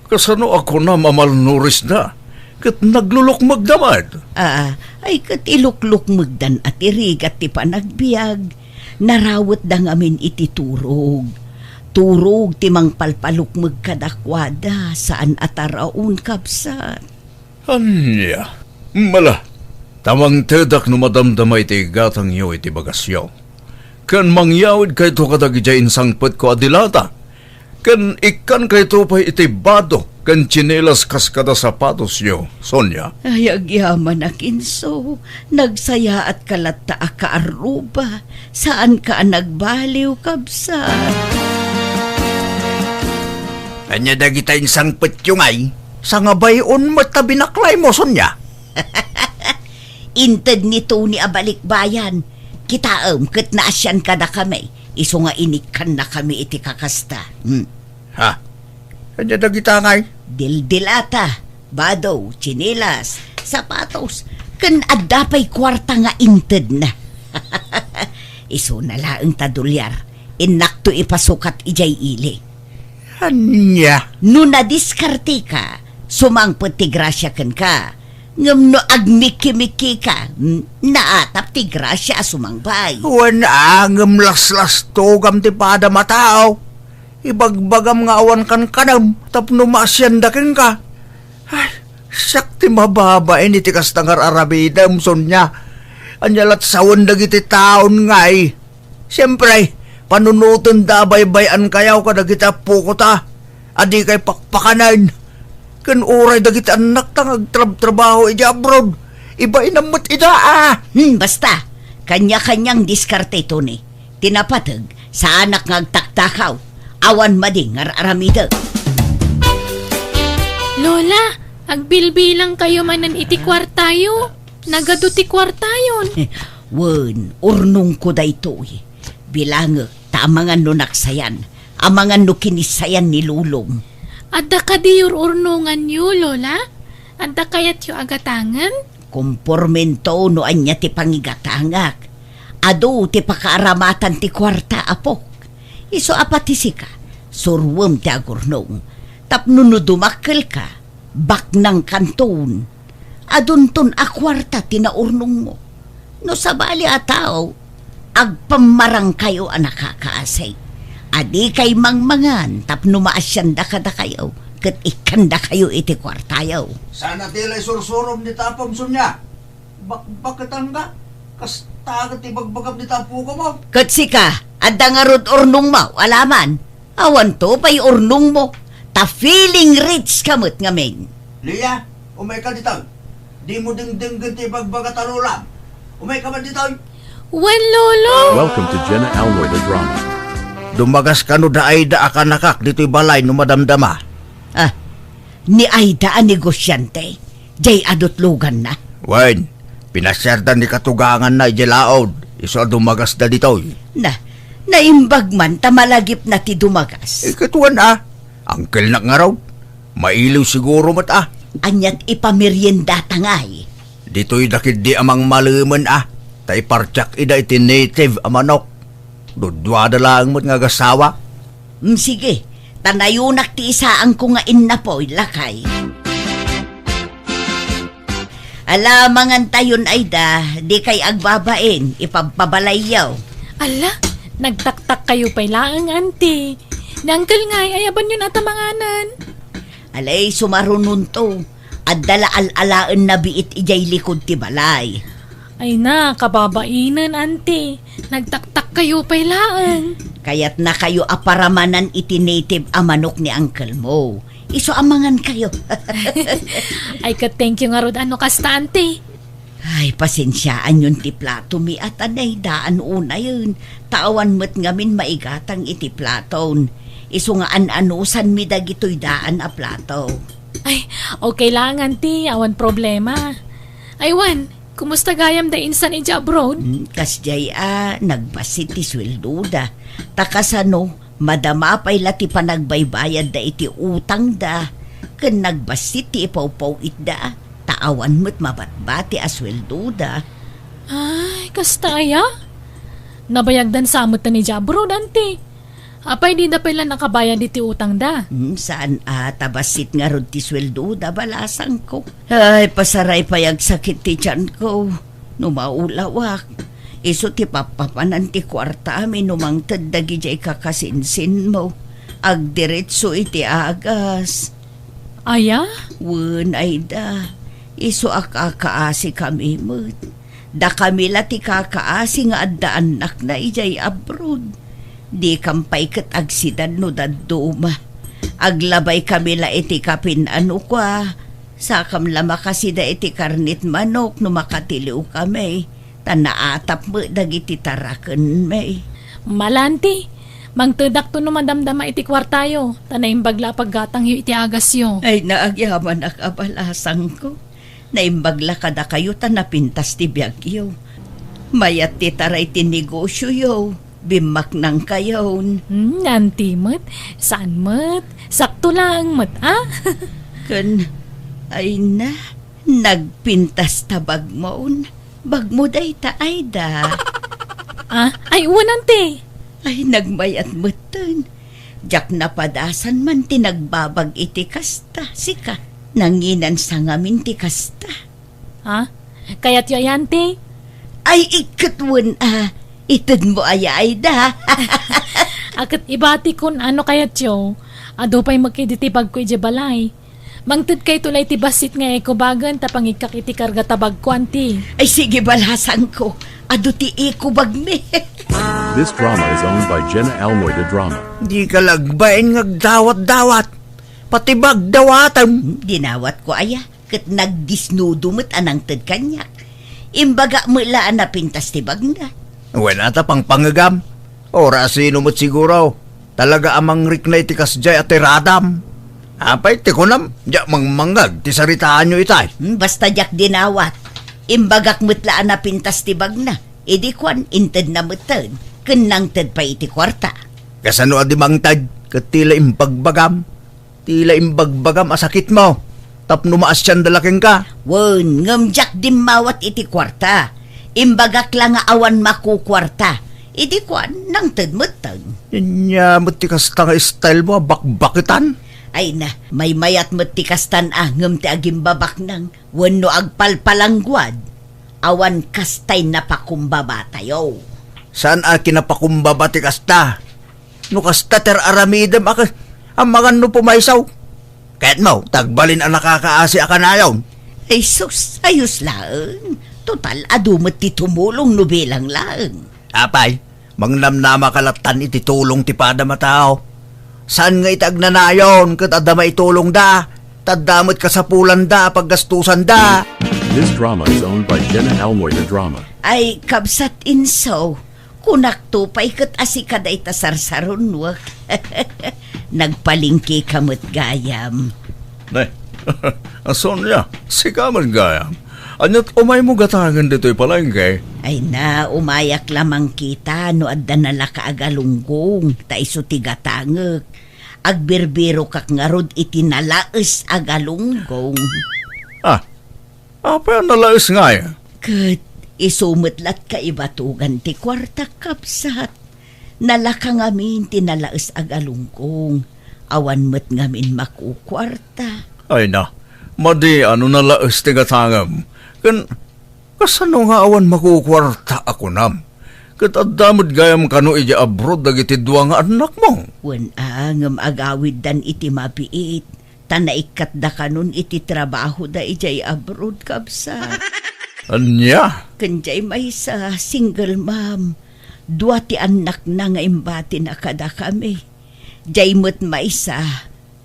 Kasano ako na mamalnuris na? Kat naglulok magdamad. Ay kat ilukluk magdan at irigat ti panagbiag. Narawat da ngamin iti turog. Turog ti mang palpaluk magkadakwada saan ataraon kabsat. Anya? Mala. Tamang tedak no madamdamay ti gatang yo iti bagasyaw. Kan mangyawid kay to kadagijay insangpet ko adilata. Kan ikan kay to pa'y iti bado. Kan chinelas kaskada sapatos yo, Sonia. Ay agyaman na kinso. Nagsaya at kalata akaaruba. Saan ka nagbaliw kabsat? Anya dagita insangpet yung ay. Sa nga bayon mo't tabinaklay mo, Sonia. Inted nito ni abalikbayan. Kitaam kat naasyan ka na kami. Iso nga inikan na kami iti kakasta. Ha? Anya dagita ngay. Dildilata, bado, chinilas, sapatos. Kan adapay kwarta nga inted na. Iso na laang tadulyar. Inakto ipasukat ijay ili. Anya. No nadiskarte ka, sumangpot ti grasya kan ka. Ngam no agmiki-miki ka, naatap ti grasya sumangbay. Wana angam laslas togam ti pada matao. Ibagbagam nga awan kan kanam, tapno maasyandakin ka. Ay, siyak ti mababain iti kastangar arabidam, Sonia. Anyalat sawan dagiti taon ngay. Siyempre, panunutan da baybayan kayaw ka dagiti apo ko ta. Adi kay pakpakanan. Kan oray dagiti anak tang agtrab-trabaho iti abroad. Iba inamot ida Basta, kanya-kanyang diskarte ito ni. Tinapatag sa anak ng agtaktakaw. Awan mading aramida. Lola, agbilbilang kayo manan iti kwartayo. Nagado ti kwartayon. Wen, urnong ko da ito eh. Bilang tamangan no naksayan. Amangan no kinisayan ni Lulong. Adda ka di urnungan yu, Lola? Adda kayat yu agatangan? Kumpormento no anya ti pangigatangak. Ado ti pakaaramatan ti kwarta apok. Iso apatisika, surwem ti agurnong. Tapno no dumakkel ka, bak ng kanton. Adunton a kwarta tinaurnong mo. No sabali a tao, agpamarang kayo ang nakakaasay. Adi kay mangmangan, tapno maasyanda kada kayo. Kat ikanda kayo iti kwartayaw. Sana tila'y sursurom ni tapam sunya. Bakit ang ka? Kas tagat ibagbagam ni tapo ka mo. Kat sika, adda nga rod urnong mo, alaman. Awan to, pa'y urnong mo. Ta feeling rich kamot nga men. Lia, umay ka dito. Di mo ding-ding ganti bagbagat anulam. Umay ka man dito. Wen, Lolo! Welcome to Jenna Almoy the Drama. Dumagas ka no da ay da akanakak dito'y balay no madamdama. Ah, ni Aida ang negosyante. Jay adot lugan na. Wen, pinasyerdan ni katugangan na ijelaod. Iso dumagas da dito'y. Naimbag man tamalagip na ti dumagas. Ikatuan Angkel na nga raw. Mailiw siguro mat Anyat ipamiryenda tangay. Dito'y dakid di amang maluman Tay partyak ida iti native amanok. Dudwada lang mo't nga gasawa. Sige, tanayunak ti isaan ko nga inna po, lakay. Alamangan tayon Aida, di kay agbabain, ipagpabalayaw. Ala, nagtaktak kayo pa'y laang, auntie. Nangkal nga'y ayaban yun at amanganan. Alay, sumarunun to. At dala al-alaan na biit ijay likod ti balay. Ay na, kababainan, auntie. Nagtaktak kayo pa'y laang. Kaya't na kayo aparamanan iti native amanok ni uncle mo. Iso amangan kayo. Ay ka-thank you nga rod ano kasta, auntie. Ay, pasensyaan yun ti plato mi at anay daan una yun. Tawan mo't ngamin maigatang iti platon. Iso nga an-anusan mi dagito'y daan a plato. Ay, okay lang, auntie. Awan problema. Ay, Wan, kumusta gayam da insan ija abroad? Kasjay nagbasit ti sweldo da. Takasano, madama pa'y lati pa nagbaybayad da iti utang da. Kan nagbasit ti ipaw-paw itda. Taawan mo't mabatbati a sweldo da. Ay, kasta aya? Nabayagdan samot na ni abroad, auntie. Apay di na pala nakabayad iti utang da. Saan tabasit nga rod ti sweldo da balasang ko. Ay, pasaray payag sakit ti tiyan ko. Numaulawak. Iso ti papapanan ti kwarta amin numang tadagi jay kakasinsin mo. Agdiretso iti agas. Aya? Wen Aida. Iso akakaasi kami mo. Da kami lati kakaasi nga adda anak na ijay abroad. Di kampay kat agsidan no daduma. Aglabay kami la iti kapin ano kwa. Sakam lama kasi da iti karnit manok no makatiliw kami. Tanaatap mo dagiti taraken may. Malanti. Mangtedak to no madamdama iti kwartayo. Tanayim bagla paggatang yu iti agas yo. Ay naagyaman ak abalasang ko. Naimbagla kada kayo tanapintas ti biyagyo. Mayat ti taray ti negosyo yo. Bimak nang kayon. Nanti mat. Saan mat? Sakto lang mat, Kan, ay na, nagpintas ta bagmoon. Bagmo day ta Aida. Ay, nanti. Ay, nagmayat matan. Jak napadasan man tinagbabag iti kasta. Sika, nanginan sa ngamin ti kasta. Kaya't yu ayanti? Ay, ikatwan itad mo ay Aida. Akat ibati kun ano kayat yo. Ado pa'y magkiditibag ko iti balay. Mangtid kay tulay ti basit nga ekobagan tapang ikak iti karga tabag ko, auntie. Ay, sige balasan ko. Ado ti ikubag me. This drama is owned by Jenna Almoy the Drama. Di ka lagbain ngagdawat-dawat. Pati bagdawatan. Dinawat ko aya. Kat nagdisnudo mo't anang tad kanyak. Imbaga mo laan na pintas ti bagna. Wala ta pang pangagam. Ora sino mo't siguro. Talaga amang riknay ti kasjay at tiradam. Apay ti kunam. Diyak mangmangag ti saritaan nyo itay. Basta jak dinawat. Imbagak mo't laan na pintas ti bagna. Idi kwan inted na mo'tan. Kenang tad pa iti kwarta. Kasano adi mang tad. Kat tila imbagbagam. Tila imbagbagam asakit mo. tapno maasyan dalaking ka. Wen, ngamjak din mawat iti kwarta. Imbagak lang nga awan makukwarta. Iti kwan, nang tadmatag. Nya matikas ta nga style mo, bakbakitan. Ay na, may mayat matikastan ngam ti agimbabak nang wano agpalpalangguad. Awan kastay napakumbaba tayo. Saan kinapakumbaba ti kasta? No kasta ter aramidem ang mga no pumaysaw. Kahit mo, tagbalin ang nakakaasi akanayon. Ay sus, ayos lang. Total, adumot ti tumulong no bilang lang. Apay, mangnamnama kalatan iti tulong ti pada matao. Saan nga itag nanayon kat adama itulong da? Tadamot kasapulan da, paggastusan da. This drama is owned by Jenna Almoyda Drama. Ay, kabsat inso. Kunak tupay kat asikad ay tasarsaron wak. Nagpalingki kamot gayam. Nay, ason niya, si Kamal Gayam. Anyat umay mo gatangan dito'y palengke. Ay na, umayak lamang kita no adda nala ka agalunggong. Ta iso tigatangek. Agbirbiro kak ngarod iti nalaes agalunggong. Apa yung nalais nga yan? Kat isumutlat ka ibatugan ti kwarta kapsat. Nalaka ngamin ti nalaes agalunggong. Awan met ngamin makukwarta. Ay na, madi ano nalais tigatangam. Kasano nga awan makukwarta ako nam? Kat adamod gayam kano iji abroad dagiti dua nga anak mo. Wan ngam agawid dan iti mapiit. Tanaikat da kanon iti trabaho da ijay abroad kabsa. Anya? Kanjay may sa single mom. Dua ti anak na nga imbati na kada kami. Jay mo't may sa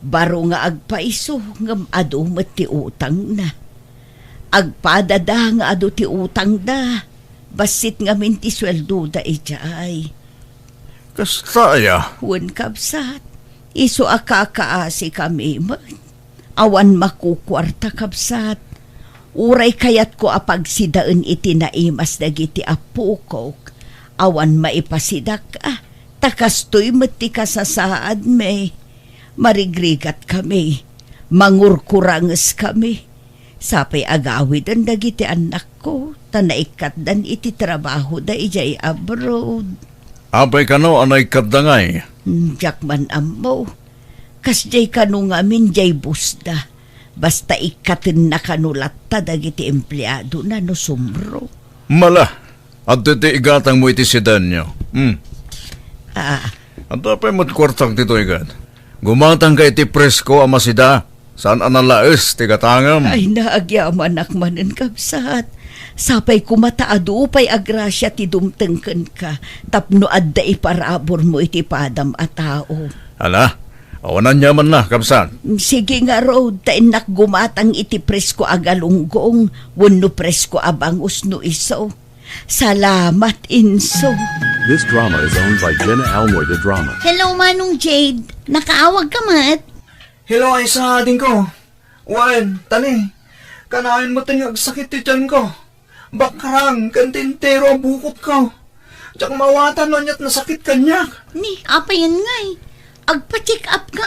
baro nga agpaiso ngam ado mo't ti utang na. Agpadada nga ado ti utang da. Basit nga min ti sweldo da ijay. Kastaya? Wan kabsat. Iso akakaasi kami man. Awan makukwarta kabsat. Uray kayat ko apagsidaan iti naimas dagiti apo ko. Awan maipasidak takastoy mati kasasaad me. Marigrigat kami. Mangurkuranges kami. Sapay agawid ang dagiti anak ko. Tanaikat dan iti trabaho da ijay abroad. Apay kano anay kadangay? Jakman ammo. Kas jay kano ngamin jay busda. Basta ikatin na kanulat ta dagiti empleyado na no sumro. Mala, at iti igatang mo iti sedan nyo. At apay mo't kwartang tito igat. Gumatang ka iti presko amasida. Saan analaes tigatangam? Ay naagyaman akmanen kabsat. Sapay kumataado pay agrasya ti dumtengken ka. Tapno adda iparabor mo iti padam a tao. Hala, awanan nyaman na, kapsan. Sige nga road, tainak gumatang iti presko agalunggong. Wano presko abangus no iso. Salamat inso. This drama is owned by Jenna Almoyda Drama. Hello, Manong Jade. Nakaawag ka, mat? Hello ay sa ading ko. Wan, tani. Kanain mo ting agsakit ti tiyan ko. Bakrang, kantintero ang bukot ko. Tsak mawatan nun ya't nasakit kanyak. Ni, apa yan ngay? Agpa-check up ka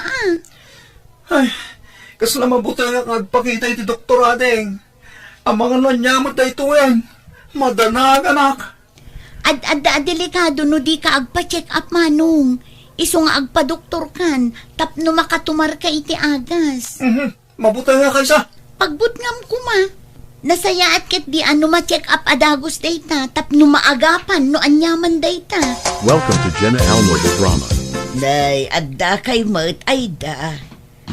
Ay, kasla mabuti nga kagpakita iti doktor ading. Ang mga nanyamot na ito yan. Madanag, anak. Delikado no di ka agpa-check up, Manong. Iso nga agpa-doktor kan, tapno makatumar ka iti agas. Mabuti nga kaysa. Pagbutngam ko ma. Nasaya at ket di ano ma-check up adagos data, tapno maagapan no anyaman data. Welcome to Jenna Almoyda Drama. Nay, adda kay mat ay da.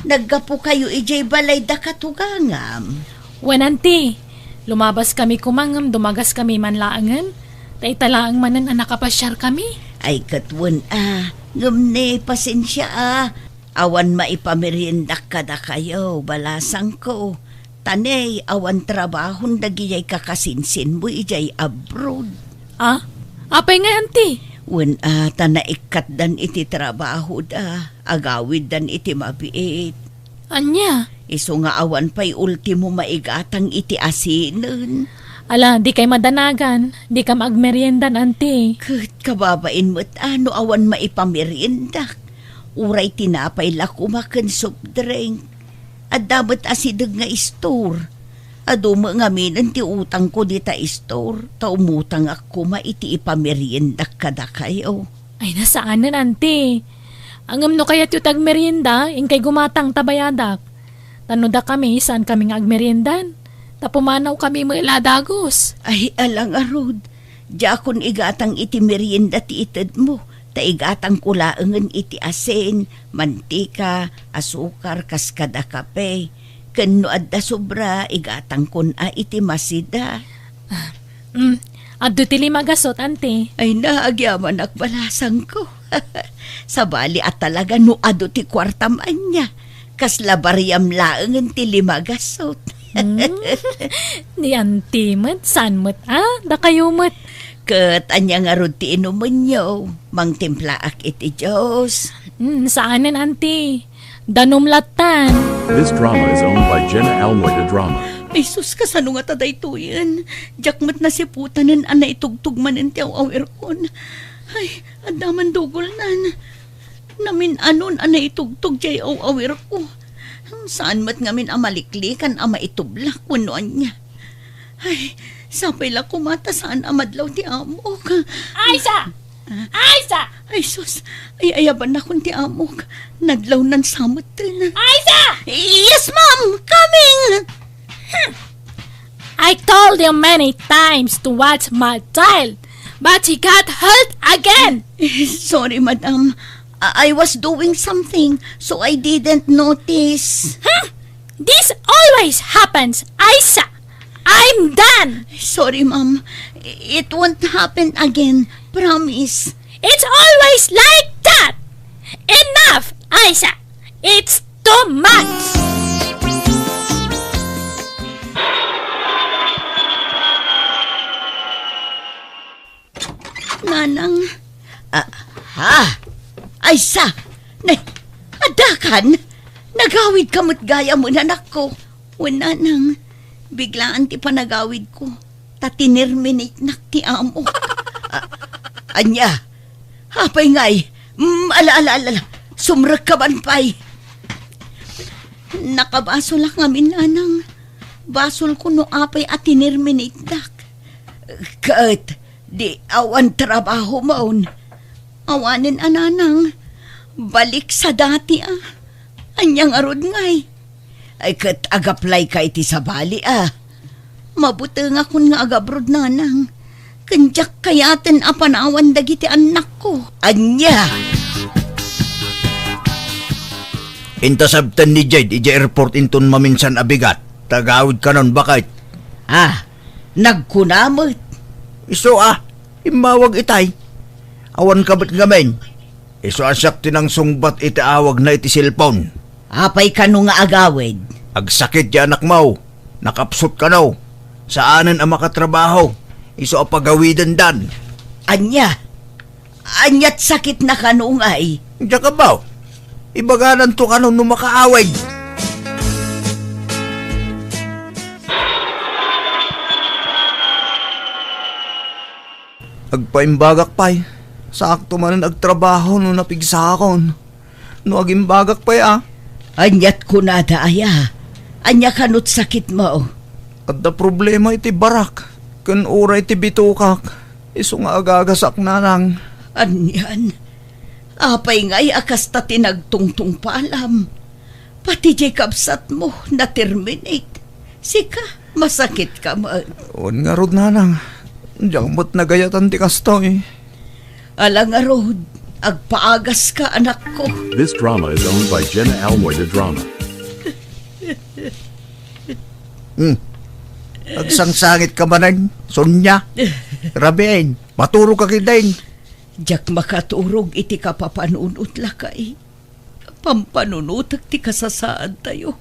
Naggapo kayo ijay balay da katugangam. Wen auntie, lumabas kami kumangam, dumagas kami manlaangan. Taitalaang manan anak kapasyar kami. Ay katwan ngamne pasensya Awan maipamerindak kada kayo, balasang ko. Tanay, awan trabahon dagiyay kakasinsin mo ijay abroad. Apay nga auntie? Wen tanaikat dan iti trabaho da, agawid dan iti mabiit. Anya? Iso nga awan pa'y ultimo maigatang iti asinan. Ala, di kay madanagan. Di ka magmeriendan, auntie. Kat kababain mo't ano awan maipamerindak. Uray tinapay la kumakan soft drink. At dapat asidag nga store. Aduma nga minan ti utang ko di ta store. Ta umutang ako maiti ipamerienda kada kayo. Ay, nasaan na, ante? Angam no kaya tiyutag merienda, kay gumatang tabayadak. Tanoda kami, saan kami nga agmeriendan? Tapumanaw kami mga dagos. Ay alang arod. Diya akong igatang iti merienda ti itad mo. Ta igatang kulaangan iti asin, mantika, asukar, kaskada kape. Kano adda sobra, igatang kun a iti masida. Addo ti limagasot, ante. Ay naagyaman akbalasang ko. Sa bali at talaga no ado ti kwartaman niya. Kasla bariyam laangan ti limagasot. Ni ante mat, saan mat, da kayo mat. Kat anya nga rod ti inuman niyo. Mang timplaak iti Diyos. Saanan, ante? Danumlatan. This drama is owned by Jenna Almoy Drama. Ay sus ka sano nga taday to yan. Jakmat na si putanan ana itugtugman ng tiyaw awir kon. Ay, adaman dugol nan. Namin anon ana itugtug jay awir ko. Saan mat ngamin amaliklikan ama itublak kunoan niya. Ay, sapay la kumata saan amadlaw ti amok. Aisa! Aisa! Ay sus, ay ayaban na kun ti amok. Nadlaw nan samot din. Aisa! Yes ma'am, coming! I told him many times to watch my child, but he got hurt again. Sorry, madam. I was doing something, so I didn't notice. This always happens, Aisa. I'm done. Sorry, ma'am. It won't happen again. Promise. It's always like that. Enough, Aisa. It's too much. Nanang. Ay sa. Adakan. Nagawid ka mo't gaya mo nanak ko. Nanang. Biglaan ti panagawid ko. Tatinirminate nak ti amo. Anya. Hapay ngay. Ala. Sumrag ka man pay. Nakabaso lang ngamin nanang. Basol ko no apay at tinirminate dak. Kat. Di awan trabaho maun. Awanin ananang. Balik sa dati Anyang arod ngay. Ay kat agaplay ka iti sa bali Mabuti nga kun nga agabrod nanang. Kanjak kayaten apanawan dagiti anak ko. Anya! Intasabtan ni Jade, ija airport inton maminsan abigat. Tagawid ka nun, bakit? Nagkunamot. Iso imawag itay. Awan ka ba't ngamin? Iso asyak tinang sungbat itaawag na iti cellphone. Apay ka no nga agawid. Agsakit ya anak mo. Nakapsot ka no. Saanan ang makatrabaho. Iso apagawidan dan. Anya? Anya't sakit na ka noong ay. Diyan ka ba? Ibaganan to ka nung makaawid. Agpaimbagak pa'y. Sakto man ang agtrabaho no napigsa akon. No agimbagak pa'y Anyat ko na aya. Anya kanot sakit mo. Kadda problema iti barak. Kan uray iti bitukak. Iso nga agagasak na lang. Anyan. Apay nga'y akas ta tinagtungtung palam. Pati jay kapsat mo na terminate. Sika, masakit ka man. On nga rod na lang. Diyan mo't nagayatan ti kasto Alang arod, agpaagas ka anak ko. This drama is owned by Jenna Almoy Drama. Agsangsangit ka manan, Sonya. Rabiin, maturo ka kidain. Diyak makaturog iti kapapanunot lakay. Pampanunot ti kasasaan tayo.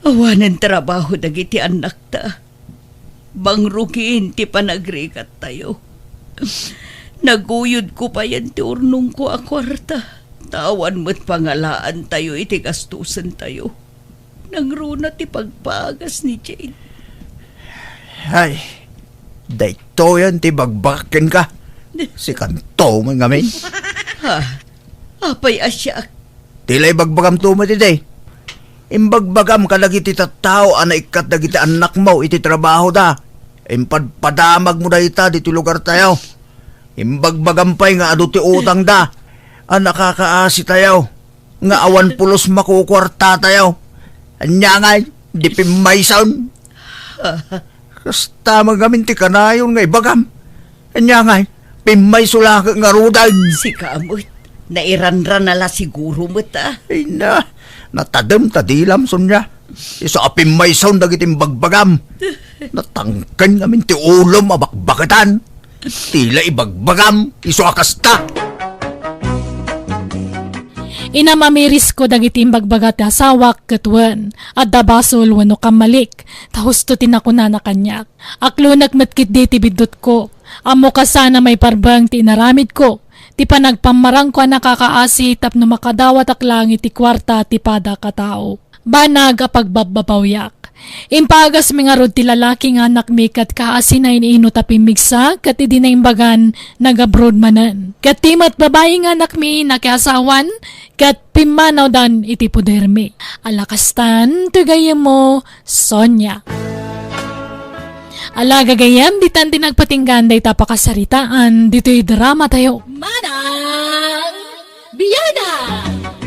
Awanan trabaho dagiti anak ta. Bangrukin ti panagrikat tayo. Naguyod ko pa yan ti urnong ko a kwarta. Tawan mo't pangalaan tayo iti gastusan tayo. Nangruna ti pagpagas ni Jane. Ay, dayto yan ti bagbakin ka. Si kanto man ngamin. Apay asyak. Tilay bagbagam tuma ti day. Imbagbagam ka dagiti tattao ana ikat dagiti anak mo iti trabaho da. Impadamag mo da ita diti lugar tayo. Imbagbagam pa'y nga adu ti utang da. Nakakaasi tayo. Nga awan pulos makukwarta tayo. Anya nga, di pimaysaon. Kasta magamin ti kanayon nga ibagam. Anya nga, pimay sulak nga rudan. Si kamot, nairanran nala siguro mo ta. Ay na, natadam tadilam son niya. Isa apimay saon dagiting bagbagam. Natangkan ngamin ti ulom abakbakatan. Tila ibagbagam, iso akasta. Inamamiris ko dagiti bagbagat ti asawak katwan, at dabasol wano kamalik, tahusto tinakuna na kanyak. Aklo nagmatkit di ti bidot ko, amo ka sana may parbang ti inaramid ko, ti panagpamarang ko nakakaasi tapno makadawat aklang iti kwarta ti pada katao. Banag apagbababawiyak. Impagas mga rod ti lalaki nga anak mi kat kaasi na iniino tapimigsa kat idi na imbagan nag-abroad manan. Kat timat babae nga anak mi nakiasawan kat pimanaw dan iti pudermi. Alakastan tugayem mo Sonia. Ala gagayam ditan tinagpatinggan day tapakasaritaan dito'y drama tayo. Manang Biyana!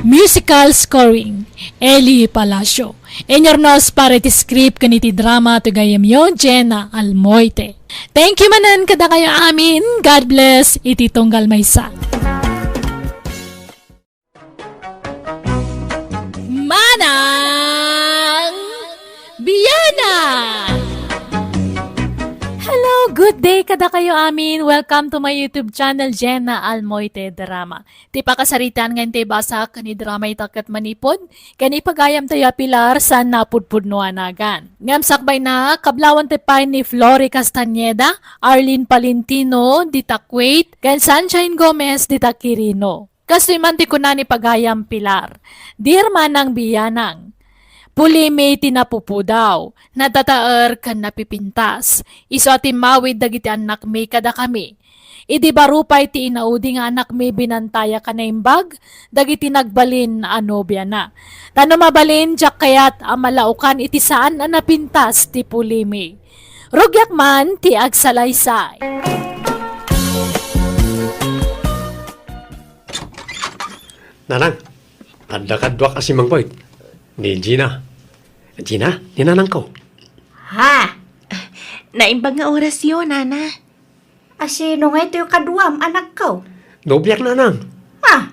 Musical scoring Eli Palacio. Enyornos para iti script kaniti drama to gayam yo Jenna Almoite. Thank you manan kada kayo amin. God bless iti tunggal maysa. Manang Biyana! Hello, good day kada kayo amin. Welcome to my YouTube channel, Jenna Almoite Drama. Ti pakasaritan ngayon ti basa kani drama itakat manipod, kani pagayam tayo pilar sa napudpudnoanagan. Ngam sakbay na, kablawan ti pay ni Flory Castañeda, Arlene Palentino, Dita Quaid, kan Sunshine Gomez, Dita Quirino. Kastoy man ti kunani pagayam pilar. Dear Manang Biyanang, puli may tinapupudaw, natataer kan napipintas. Iso ati mawid dagiti anak may kada kami. Idi barupay ti inaudi nga anak may binantaya ka na imbag, dagiti nagbalin anobya na. Tano mabalin, jak kayat amalaukan iti saan ang napintas ti puli may. Rugyak man ti agsalaysay. Nanang, kadwa kasi Mang Boyd. Ni Gina. Gina, ninanang ko. Ha? Naimbag nga oras yun, Nana. Asino nga ito yung kaduam, anak ko? Nobyak nanang. Ha?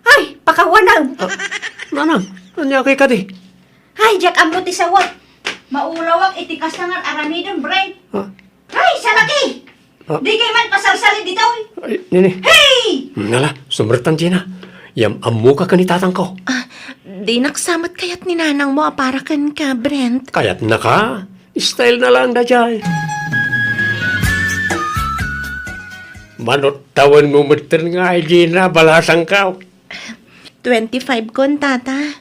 Ay, pakawanag. Nanang, anya kay kadi. Ay, jak amo ti sawat. Maulawak itikas na nga aramidon, brain. Ha? Ay, salaki! Ha? Di kay man pasalsali dito. Ay, nini. Hey! Nala, sumratan Gina. Yam amu ka kanitatang ko. Di naksamat kayat ni nanang mo aparakan ka, Brent. Kayat na ka. Style na lang da jay. Manot tawan mo mater nga ay Gina, balasang ka. 25 kon, tata.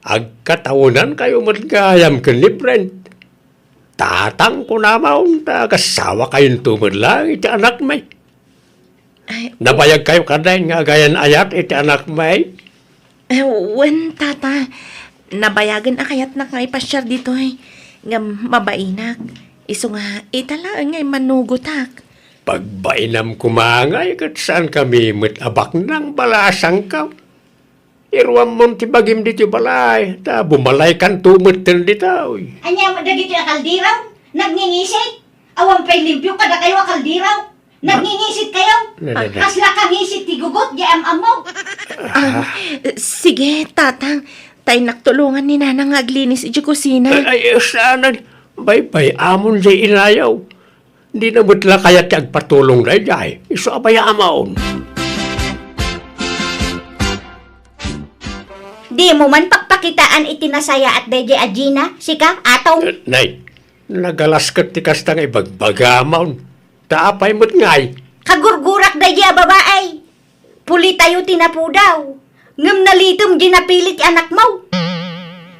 Agkatawanan kayo matgayam ka ni Brent. Tatang ko namaon ta kasawa kayong tumadlang iti anak may. Ay, Nabayag kayo kadain nga gayan ayat iti anak may. wen, tata. Nabayagan akayat na nga ipasyar dito eh. Nga mabainak. Iso nga, italaan nga manugutak. Pagbainam kumangay kat saan kami matabak ng balasang ka. Irwam mo ti bagim dito balay. Ta bumalay kan tumaten dito. Anya mo dagiti akaldiraw? Nagningisit? Awang pay limpyo kada kayo akaldiraw? Nagningisit kayo? Kasla kang ngisit ti gugot, di am-amo. Sige, tatang. Tay naktulungan ni nanang aglinis iti kusina. Ay, sana. Bay-bay, amon jay inayaw. Di na mutla kaya ti agpatulong na jay. Iso abay amaon. Di mo man pakpakitaan itinasaya at deje Agina, sika, ataw. Nay, nagalaskat ti kastang ibagbagamaon. Taapay mo't ngay. Kagurgurak deje a babaay. Puli tayo tinapudaw. Ngam nalitom ginapilit anak mo.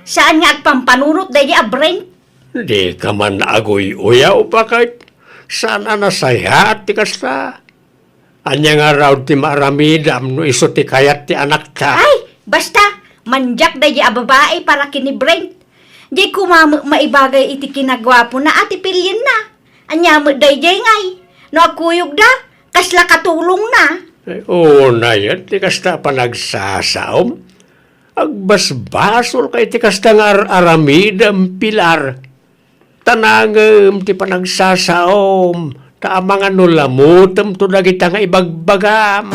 Saan nga agpampanunot deje a brain? Di ka man agoy uyaw pa kahit sana nasaya at ti kasta. Anya nga raw ti maramidam no iso ti kayat ti anak ta. Ay, basta, Manjak da a babae para kini Brent. Di ko maibagay iti kinagwapo na ati pilyin na. Anyamot da ngay. No akuyog da, kasla katulong na. Oo na yan, ti kasta pa nagsasaom. Agbasbasol kay ti kasta nga aramidam pilar. Tanangem ti pa nagsasaom. Ta mga nulamutem to dagita nga ibagbagam.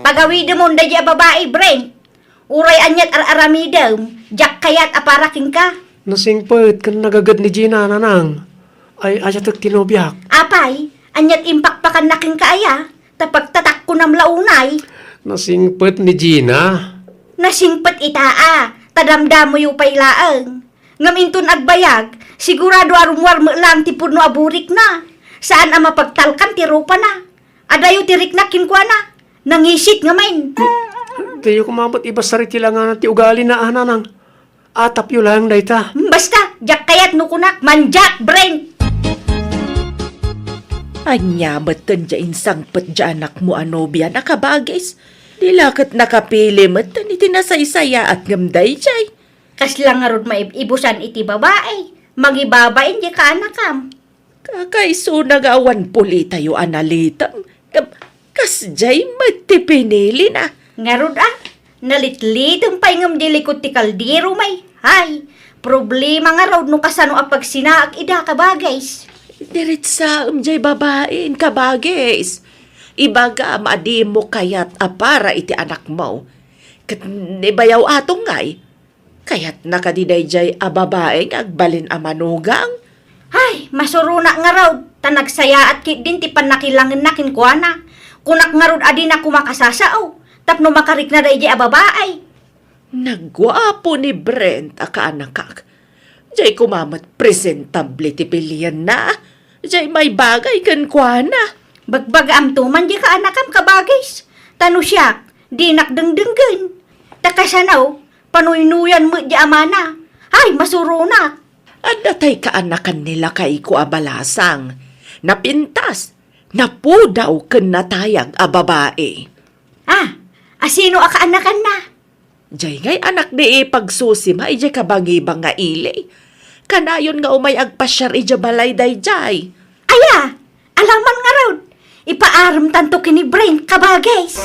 Pagawid mo da a babae, Brent. Uray anyat aramidam, jak kayat aparaking ka. Nasingpet kan nagagad ni Gina nanang. Ay ayatak tinobyak. Apay, anyat impakpakan naking kaaya, tapag tatak ko ng launay. Nasingpet ni Gina. Nasingpat itaa, tadamdam mo yung pailaang. Ngamintun agbayag, sigurado arumwar mo lang tipod no aburik na. Saan ang mapagtalkan tirupa na. Adayo tirik na kinkwa na. Nangisit nga main. Tayo kumamot iba sariti lang nga ti ugali na ananang. Atap yu lang dayta. Basta, jak kayat nukunak, manjak, Brent. Anya, matan dyan sangpat dyan anak mo anobya nakabagis. Dilakot nakapili matan iti nasaysaya at ngamday jay. Kaslang nga rod maibusan iti babae. Magibabain di ka anakam. Kakaiso nagawan puli tayo analitam. Kas jay mati pinili na. Nga rod nalitlitung paingam di likod ti kaldero may. Hay, problema nga rod no kasano apag sinaag ida ka bagays. Diritsa jay babain kabagis. Ibaga maadi mo kayat apara iti anak mo. Kat nibayaw atong ngay. Kayat nakadiday jay a babaeng agbalin a manugang. Hay, masuruna nga raw. Tanagsaya at kit din ti panakilangin nakin kuha na. Kunak nga raw adi na kumakasasao. Tapno makarik na day a babae. Nagwapo ni Brent a kaanakak. Jay kumamat presentable ti pilihan na. Jay may bagay kan kuha na. Bagbag am tuman di ka anakam kabagis. Tano siya, di nakdengdenggen. Takasanaw, panuynuyan mo di amana. Hay, masuruna. At datay kaanakan nila kay ko abalasang. Napintas, napudaw ken natayag a babae. Asino a kaanakan na? Jay ngay anak di pagsusima ijay kabangibang nga ili. Kanayon nga umay agpasyar ija balay day jay. Aya, alaman nga raw. Ipaaram tanto kini Brent kabagis.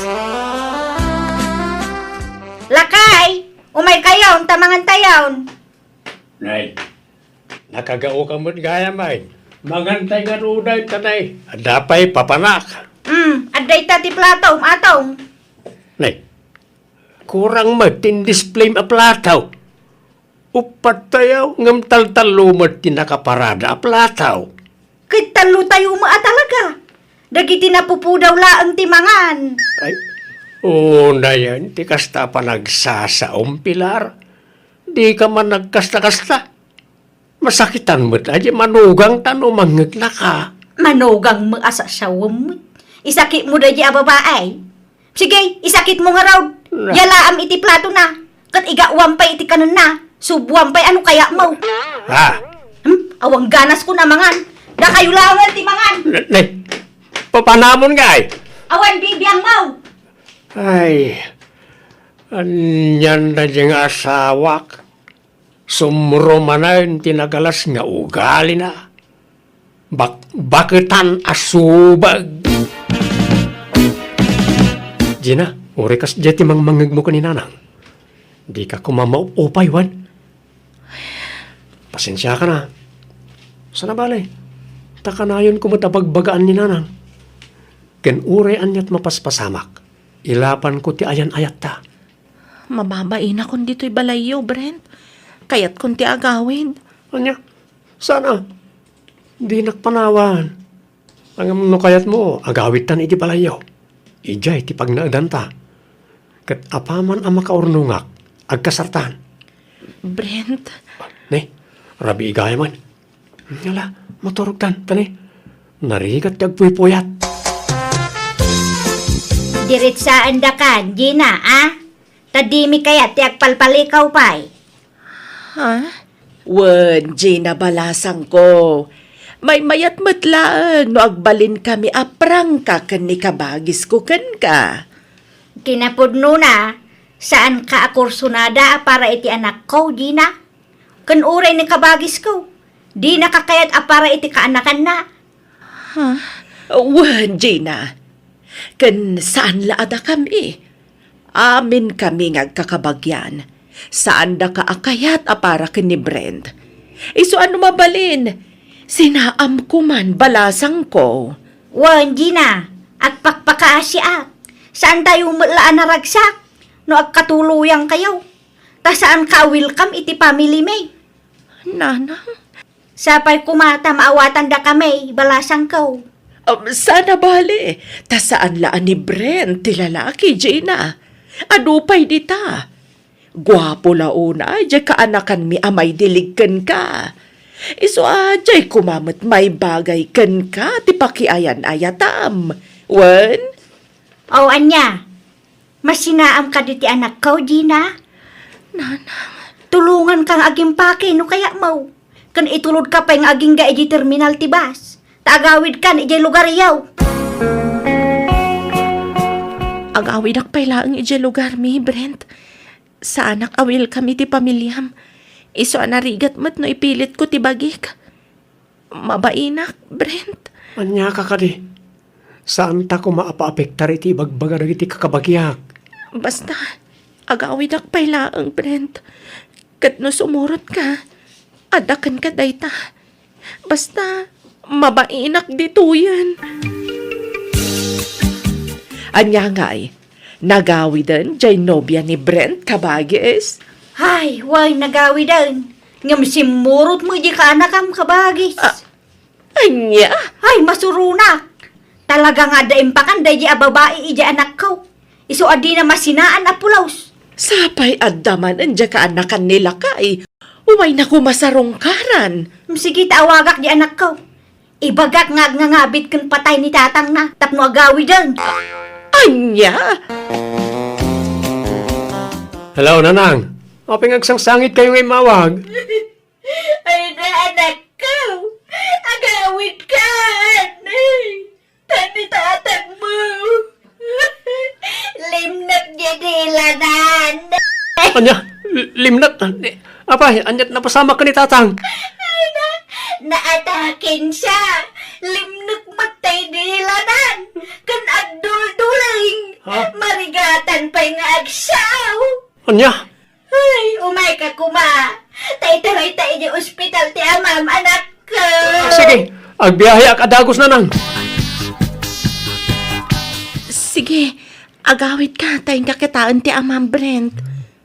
Lakay, umay kayon, tamangan tayon. Nay, nakagao ka mo't gaya may. Mangantay nga ruday tanay. Adapay papanak. Aday tati platong, atong. Nay, kurang matin display a plataw. Upat tayaw, ngam taltalo matin nakaparada a plataw. Kay talo tayo maa talaga. Dagiti napupudaw laang timangan. Ay, na yan, ti kasta pa nagsasaom, Pilar. Di ka man nagkasta-kasta. Masakitan mo't aja, manugang tano mangit na ka. Manugang mo asasawam mo. Isakit mo da di a babae. Sige, isakit mo nga raw. Yalaam iti plato na. Kat igawam pa iti kanon na. Subuam pa ano kaya mo. Ha? Awang ganas ko na mangan. Da kayo langan ti mangan. Nay, papanamon nga ay. Awan bibiyang mo. Ay, anyan na diyang asawak. Sumro manayon tinagalas nga ugali na. Bakitan asubag. Gina, uri kas jeti mangmangag mo kaninanang. Di ka kumamaupay, Wan. Pasensya ka na. Sana balay? Takanayon kumatabagbagaan ni nanang. Ken uri anyat mapaspasamak. Ilapan ko ti ayan ayat ta. Mamabain akong dito'y balayo, Brent. Kaya't kung ti agawin. Anya, sana? Di nakpanawan. Ang no kayat mo, agawit tan iti palayaw. Ijay ti pagnaadanta. Kat apaman ang makaurnungak, agkasartan. Brent? Ne, rabi igaya man. Yala, maturog tan, tani. Narigat ti agpuypuyat. Diritsaan da kan, Gina, Tadimi kaya ti agpalpalikaw pa'y. Ha? Wen, Gina balasang ko. May mayat matlaan no agbalin kami aprang ka ken ni kabagis ko ken ka. Kinapudno na, saan ka akursunada para iti anak ko, Gina? Kan uray ni kabagis ko, di nakakayat para iti kaanakan na. Wan, Gina. Kan saan laada kami? Amin kami ngagkakabagyan. Saan da ka akayat para ni Brent? Iso ano mabalin? Sinaam ko man balasang ko. Wan, Gina, agpakpakaasya. Saan tayo malaan na ragsak? No agkatuluyang kayo. Ta saan ka welcome iti family may? Nanang? Sapay kumata maawatan da kami, balasang ko. Sana bali. Ta saan laan ni Brent, ti lalaki, Gina? Adupay dita. Gwapo launa, jay kaanakan mi amay diligkan ka. Iso jay kumamot may bagay kan ka, ti pakiayan ayatam. Wan? O anya, masinaam ka diti anak ko, Gina? Nanang. Tulungan kang aging pake, no kaya mo. Kan itulod ka pa yung aging ga iji terminal tibas. Tagawid kan iji lugar yaw. Agawid ak pala ang ije lugar mi, Brent. Sa anak awil kami ti pamilyam. Iso anarigat mat no ipilit ko ti bagik. Mabainak, Brent. Anya ka kadi. Saan ta ko maapaapektar iti bagbaga iti kakabagyak? Basta, agawid ak pala ang Brent. Kat no sumurot ka, adakan ka dayta. Basta, mabainak dito yan. Anya nga'y, nagawidan jay nobya ni Brent kabagis. Ay, way nagawi dan. Ngam simurot mo di ka anakam kabagis. Anya? Ay, masurunak. Talaga nga daimpakan da di ababae ija anak ko. Iso adi na masinaan a pulaws. Sapay addaman anja ka anakan nila kay. Umay na kumasarongkaran. Sige, tawagak di anak ko. Ibagak nga ngabit kan patay ni tatang na. Tapno agawi dan. Anya? Hello, Nanang. O pingagsang-sangit kayo ngay mawag. Ay na anak ko. Agawid ka. Tani tatang mo. Limnat niya nilanan. Anya, limnat. Apay, anyat napasama ka ni tatang. Naatakin siya. Limnat matay nilanan. Kan agdul-duling. Marigatan pa yung agsaw. Anya? Ay, umay ka kuma. Tay-taray tayo di ospital ti amam, anak ko. Sige, agbiyahe ak adagos, Nanang. Sige, agawid ka tayong kakitaan ti amang Brent.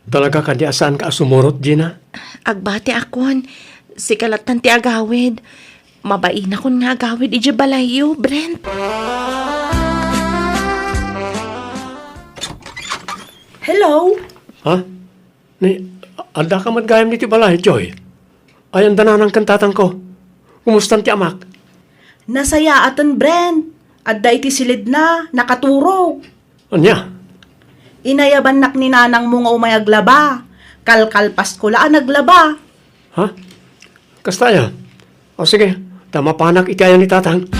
Talaga ka di asaan ka sumurot, Gina? Agbati akon, si kalatan ti agawid. Mabain akon nga agawid iji balayo, Brent. Hello? Ha? Anda ka magayam ni ti balay, Joy. Ay, ang dananang kantatang ko. Kumustan ti amak? Nasaya atan, Brent. Adda iti silid na, nakaturo. Anya? Inayaban ni nanang mo nga umayaglaba. Kalkalpas ko laan naglaba. Ha? Kastaya? O sige, tama panak itayan ni tatang.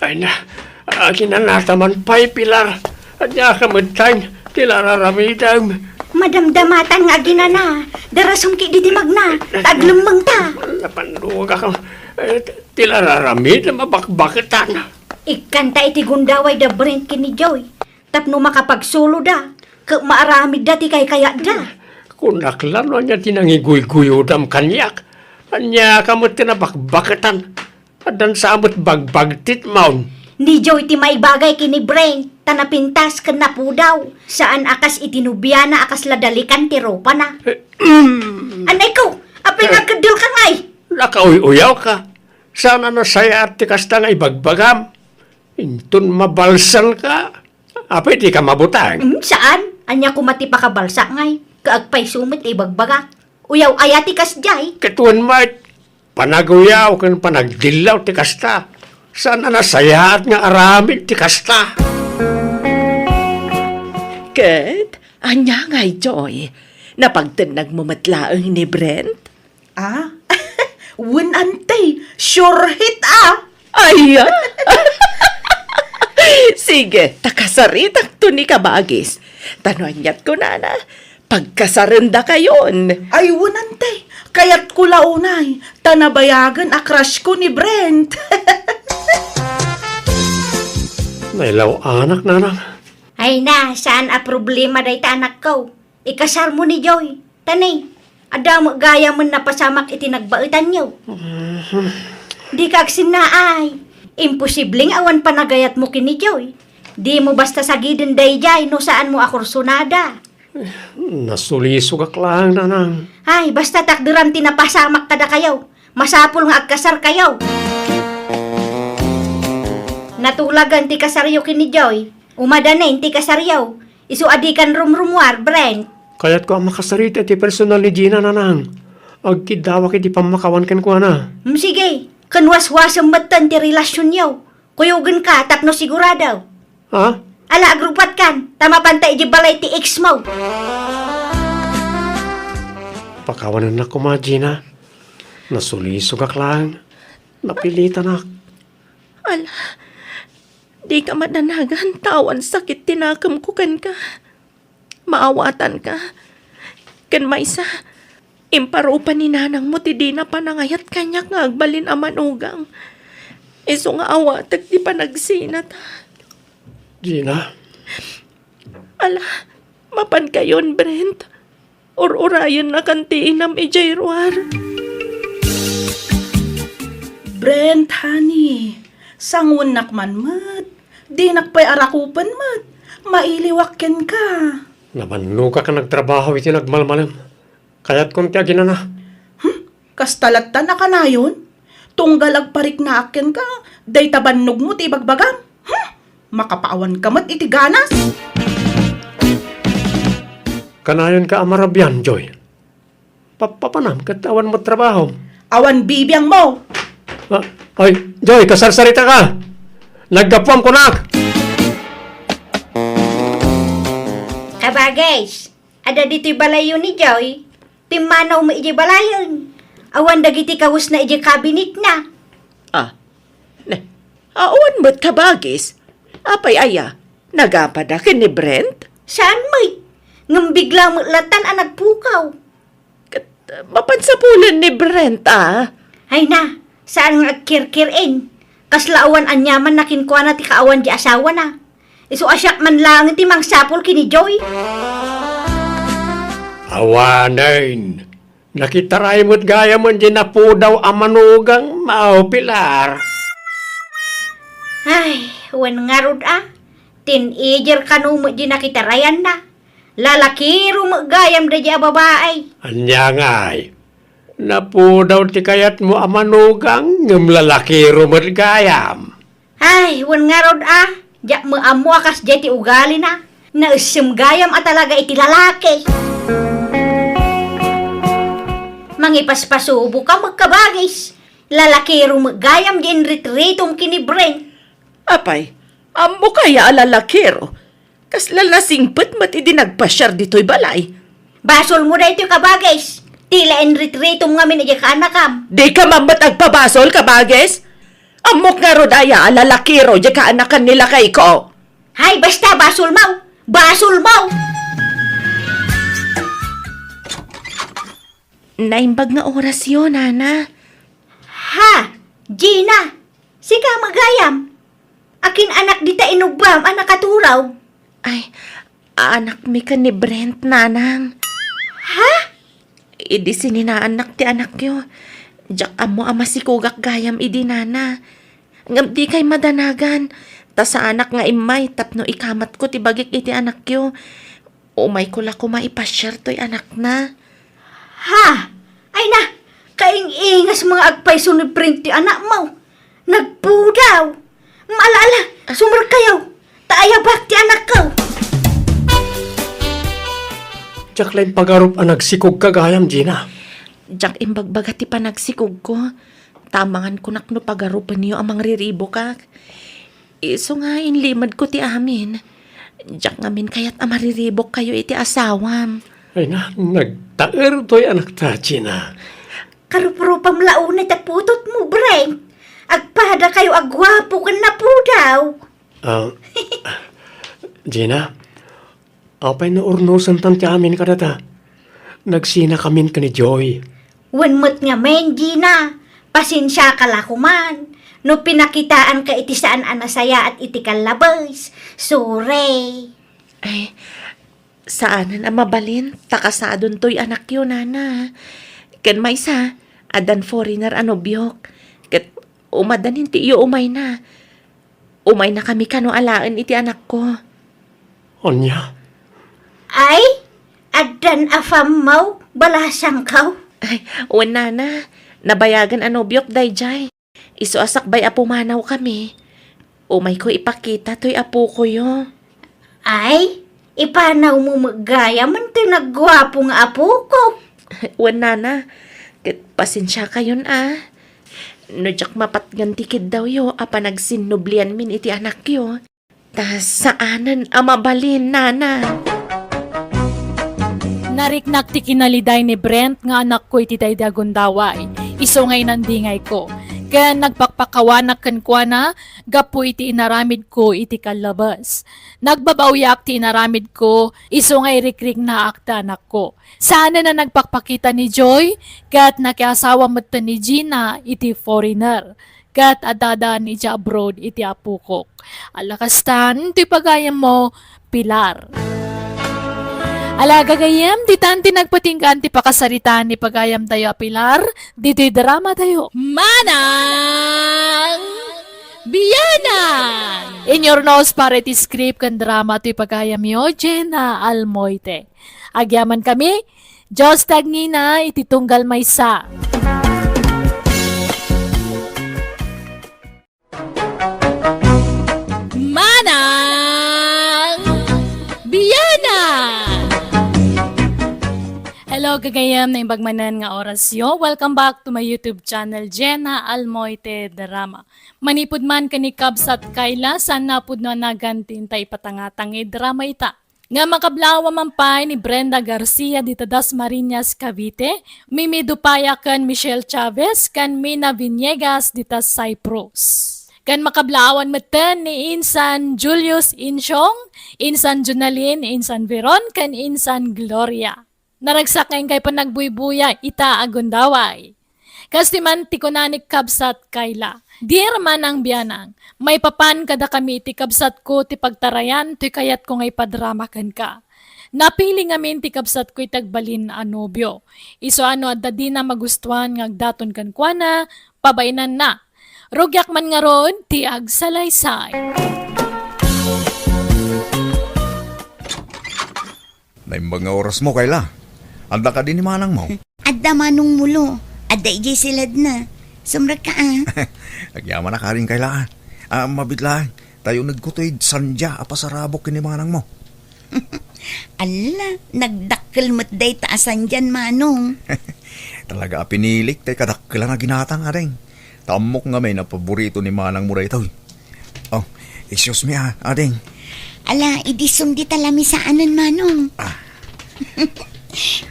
Ay na, akin na nataman pa'y pilar. At niya kamadtang, tilararamitam. Madamdamatan nga ginana. Darasong ki di magna. Taglumang ta. Napanduga ka. Tilararamin na mabakbakitan. Ikanta iti gundaway da Brent kini Joy. Tapno makapagsulo da. Maaramid dati kay kaya da. Kunaklan niya tinangiguy-guyudam kanyak. Anya kamot tinabakbakitan. Adan sa amot bagbagtit maun. Ni Joy ti maibagay kini Brent. Tanapintas kan na po daw. Saan akas itinubya na akas ladalikan ti ropa na. Anay ko, apay nagkadil ka ngay. Nakauy-uyaw ka. Sana nasaya at tikas na ibagbagam. Intun mabalsan ka. Apay di ka mabutang. Saan? Anya ko matipakabalsa ngay. Kaagpay sumit ibagbaga. Uyaw ayati kas jay. Katuan mat. Panaguyaw kan panagdilaw tikas ta. Sana nasaya at nga aramid tikas ta. Kat, anya nga'y Joy. Napagtanag mo matlaang ni Brent? Ah? Win antay. Sure hit ah. Ayan! Sige, takasaritak to ni kabagis. Tanonyat ko na pagkasarenda kayon. Ay, wunante. Kaya't ko launay. Tanabayagan a crush ko ni Brent. Nailaw anak nanang. Ay na, saan a problema day ta anak ko? Ikasar mo ni Joy. Tanay, ada mo gaya mo na pasamak itinagbaitan niyo. Di kag sinaay. Imposibleng awan panagayat mo kini Joy. Di mo basta sagidin day jay no saan mo akursunada. Nasulisog ak lang nanang. Ay, basta takdiran tinapasamak kada kayo. Masapul nga agkasar kayo. Natulagan ti kasaryo kini Joy. Umadanin ti kasaryo. Isu adikan rumrumwar, Brent. Kaya't ko ang makasarita ti personal ni Gina nanang. Agkidawa kiti pamakawan kan ko na. Sige, kanwas-wasang matan ti relasyon niyo. Kuyugan ka, tapno sigurado. Ha? Ala, agrupat kan. Tama pantay di balay ti ex mo. Pakawanan na ko ma, Gina. Nasulisog ak lang. Napilitan ak. Ala, di ka madanagan, tawan sakit tinakam ko kan ka. Maawatan ka. Kan maysa, imparupan ni nanang mo ti di na panangayat kanya nga agbalin aman ugang. Iso nga awatag di pa nagsinat. Gina, Ala, mapan kayon, Brent. Or-orayan na kantiin nam ijayruar. Brent, honey. Sangun nakman mat. Di nakpay arakupan mat. Mailiwakken ka. nabanno ka nagtrabaho iti nagmalmalam. Kaya't kung tiya ginana. Kastalatan na ka na yun. Tunggal agparik na akin ka. Day tabannog mo ti bagbagam. Makapaawan ka mat iti ganas. Kanayon ka amarabyan, Joy. Papanam, katawan mo trabaho. Awan bibiyang mo. Ay, Joy, kasarsarita ka. Naggapuam ko na. Kabagays, ada dito'y balayo ni Joy. Timanaw mo iji balayon. Awan dagiti kawus na iji kabinet na. Awan mo't kabagis. Apay aya, nagapadakin ni Brent? Saan mo'y? Ngambigla mo latan ang nagpukaw. Mapansapulan ni Brent, Ay na, saan nga agkirkirin? Kaslaawan anyaman na kinkuha na ti kaawan di asawa na. Isu asyak man lang ti mang sapol kini Joy. Awanin. Nakitaray mo't gaya mo di na po daw amanugang maupilar. Ay, wan nga rod Teenager kanu mo di nakitarayan na. Lalakiro mo gayam da di babae. Anya nga'y. Na po daw ti kayat mo amanugang ngam lalaki rumot gayam. Ay, wan nga rod Diyak mo amo akas di ti ugali na. Nausum gayam talaga iti lalaki. Mangipaspasubo ka magkabagis. Lalakiro mo gayam di retritong kini Brent. Apay, amo kaya alalakero. Kas lalasingpet mati di nagpasyar dito'y balay. Basol mo na ito kabagis. Tila retritong ngamin iti kaanakam. Di ka mamat agpabasol, kabages? Amok nga rodaya, alalakero, di ka anakan nila kay ko. Hay, basta basol mau! Basol mau! Naimbag nga oras yun, Nana. Ha! Gina! Sika magayam! Akin anak di ta inugbam, anak katuraw. Ay, anak mi ka ni Brent, Nanang. Ha? Idi sininaanak ti anak yo. Diyak amo ama si kugak gayam idi nana. Ngam di kay madanagan. Ta sa anak nga imay tapno ikamat ko ti bagik iti anak yo. Umay ko la ko maipasyar to'y anak na. Ha? Ay na! Kaing-ingas mga agpay sunod print ti anak mo. Nagpudaw. Maalala, sumur kayo. Taayabak ti anak ko. Diyak lang pagarup ang nagsikog kagayam, Gina. Diyak imbagbaga ti panagsikog ko. Tamangan ko nakno pagarupan niyo amang riribo kak. Iso nga inlimad ko ti amin. Diyak ngamin kayat amariribok kayo iti asawam. Ay na, nagtaer to'y anak ta, Gina. Karupurupam launay ta putot mo, Brent. Agpada kayo agwapo kan na po daw. Ah, Gina, apay na urnosan tanti amin ka data. Nagsina kamin ka ni Joy. Wanmot nga men, Gina. Pasensya ka la kuman. No pinakitaan ka iti saan anasaya at iti kalabas. Sorry. Ay, saanan ang mabalin? Takasadon to'y anak yun, nana. Ken may sa, adan foreigner ano biyok. Ket umadanin ti iyo umay na. Umay na kami kano alaan iti anak ko. Anya? Ay, adan afam mau, balasang kaw. Ay, uwan nana. Nabayagan ano biyok dayjay. Iso asakbay apumanaw kami. Umay ko ipakita to'y apo ko yo. Ay, ipanaw mo magaya man tinagwapo nga apo ko. Uwan nana. Ket pasensya kayon No jak mapatgan tikid daw yo, apa nagsinublian min iti anak yo. Tas saanan amabalin, nana? Nariknak ti kinaliday ni Brent nga anak ko iti dayda gundaway. Iso ngay nandingay ko. Kaya nagpakpakawanak kan kwa na, gapu iti inaramid ko iti kalabas. Nagbabawyak ti inaramid ko, iso ngay rikrik na akta anak ko. Sana na nagpakpakita ni Joy, kat nakiasawa mo ni Gina iti foreigner. Kat adadaan iti abroad iti apukok. Alakastan, ti pagayam mo, Pilar. Alaga gayam, di tanti nagpatinggan ti pakasaritaan ni pagayam tayo Pilar, dito'y drama tayo. Manang Biyanan! In your nose para iti script kan drama to'y pagayam yo, Jenna Almoite. Agyaman kami, Diyos tagnina iti tunggal maysa. Manang Biyanan! Hello, kagayam na imbagmanan nga orasyo. Welcome back to my YouTube channel, Jenna Almoite Drama. Manipod man kani Kabsat Kayla, sana pud no nagantin tay patangatang drama ita. Nga makablawa mampay ni Brenda Garcia dita Dasmariñas, Cavite, Mimi Dupaya kan Michelle Chavez, kan Mina Viniegas dita Cyprus. Kan makablawan meten ni Insan Julius Insyong, Insan Junalin, Insan Veron, kan Insan Gloria. Naragsak ngayon kay panagbuy-buya, ita agundaway. Kastiman ti kunanik Kabsat Kayla. Dear Manang Biyanang, may papan kada kami ti kabsat ko ti pagtarayan, ti kayat ko ngay padramakan ka. Napili ngamin ti kabsat ko itagbalin anobyo. Iso ano at di na magustuhan ngagdaton kan kwa na, pabainan na. Rugyak man nga ron, ti agsalaysay. May mga oras mo, Kayla. Anda ka din ni Manang mo. Adda manong mulo. Adda ijay silad na. Sumrat ka Agyaman na ka rin, Kayla. Mabitlaan, tayo nagkutoy sandya apasarabok kini Manang mo. Ala, nagdakkel mo't day taasan dyan, manong. Talaga pinilik, tay kadakkel nga ginatang aring. Tamok nga may napaborito ni Manang mo ito. Oh, excuse me ading. Ala, idisum di talami sa anan, manong.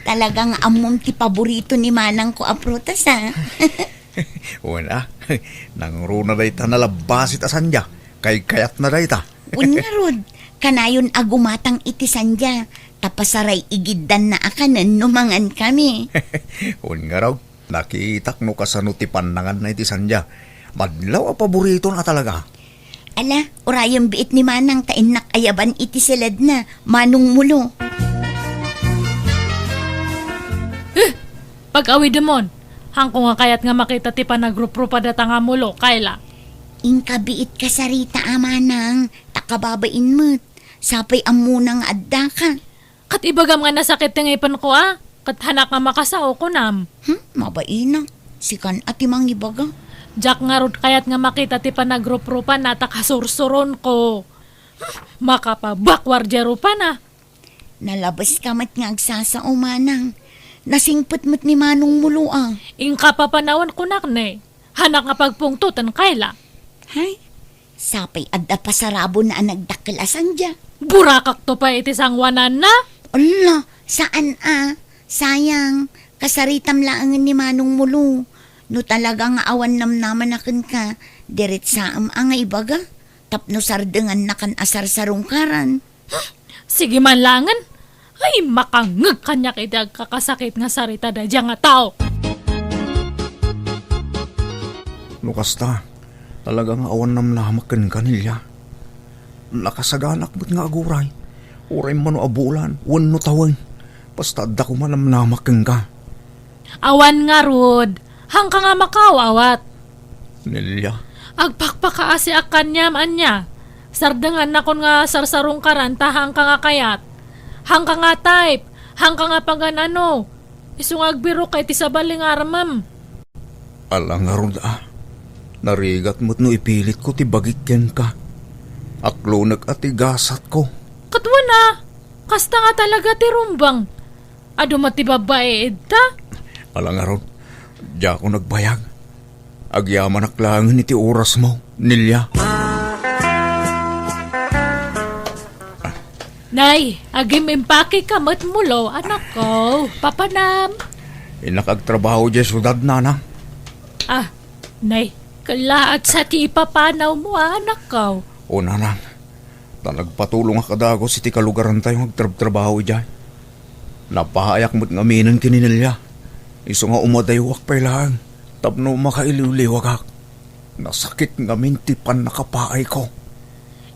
Talagang amom ti paborito ni Manang ko aprutas, Wala, nang runa day ta nalabasit asandya, kay kayat na day ta. Unarod, kanayon agumatang iti sandya, tapasaray igiddan na akanan numangan kami. Nga raw, nakitak no kasano ti panangan na iti sandya. Madlaw a paborito na talaga. Ala, orayong biit ni Manang tainak ayaban iti silad na, manong mulo. Pag-awi demon, hangko nga kayat nga makita ti panagrup-rupa data nga mulo, Kayla. Inkabiit ka sarita, Manang, takababain mo't, sapay amunang adda ka. Kat ibagam nga nasakit nga ipan ko kat hanak nga makasao ko nam. Mabaina, sikan atimang ibaga. Jack nga rod kayat nga makita ti panagrup-rupa na takasursuron ko. Makapabakwardya rupa na. Nalabas ka mat nga agsasao, Manang. Nasingpet mo't ni Manong mulo Ingka papanawan ko nakne. Hanak nga pagpungtutan, Kayla. Hay, sapay adda pasarabo na nagdakkel asandya. Burakak to pa iti sangwanan na. Ala, saan Sayang, kasaritam laangan ni Manong mulo. No talagang awan namnaman akin ka, diret saam nga ibaga. Tapno sardengan na kan asar sarungkaran. Sige man langan. Ay, makangag kanya kaya kakasakit nga sarita da dyan nga tao. Lukasta, talagang awan nam namakan kanilya. Nakasaganak mo't nga aguray. Uray man no abulan, wano tawan. Basta da ko man nam namakan ka. Awan nga, Rod. Hang ka nga makawawat. Nilya, Agpakpakaasi akan niya, anya. Sardangan na kon nga sarsarong karanta, hang ka nga kayat. Hang ka nga type. Hang ka nga paganano. Isung agbiro kay tisabaling aramam. alang nga ron narigat mo't no ipilit ko ti bagikyan ka. Aklo nag-atigasat ko. Katwa na. Kasta nga talaga ti rumbang. Ado mati babae edta. Alang nga ron, di ako nagbayag. Agyaman aklangan iti oras mo, Nilya. Nay, agim impake kamat mulo, anak ko. Papanam. Inakagtrabaho di syudad, nana. Ah, nay, kalaat sa ti ipapanaw mo, anak ko. O nanang, nagpatulong akadagos iti kalugaran tayo magtrabaho di. Napahayak mo't ngaminan kininilya. Iso nga umadayuak pa lang. Tapno makailiwliwag ak. Nasakit ngamin ti pan nakapaay ko.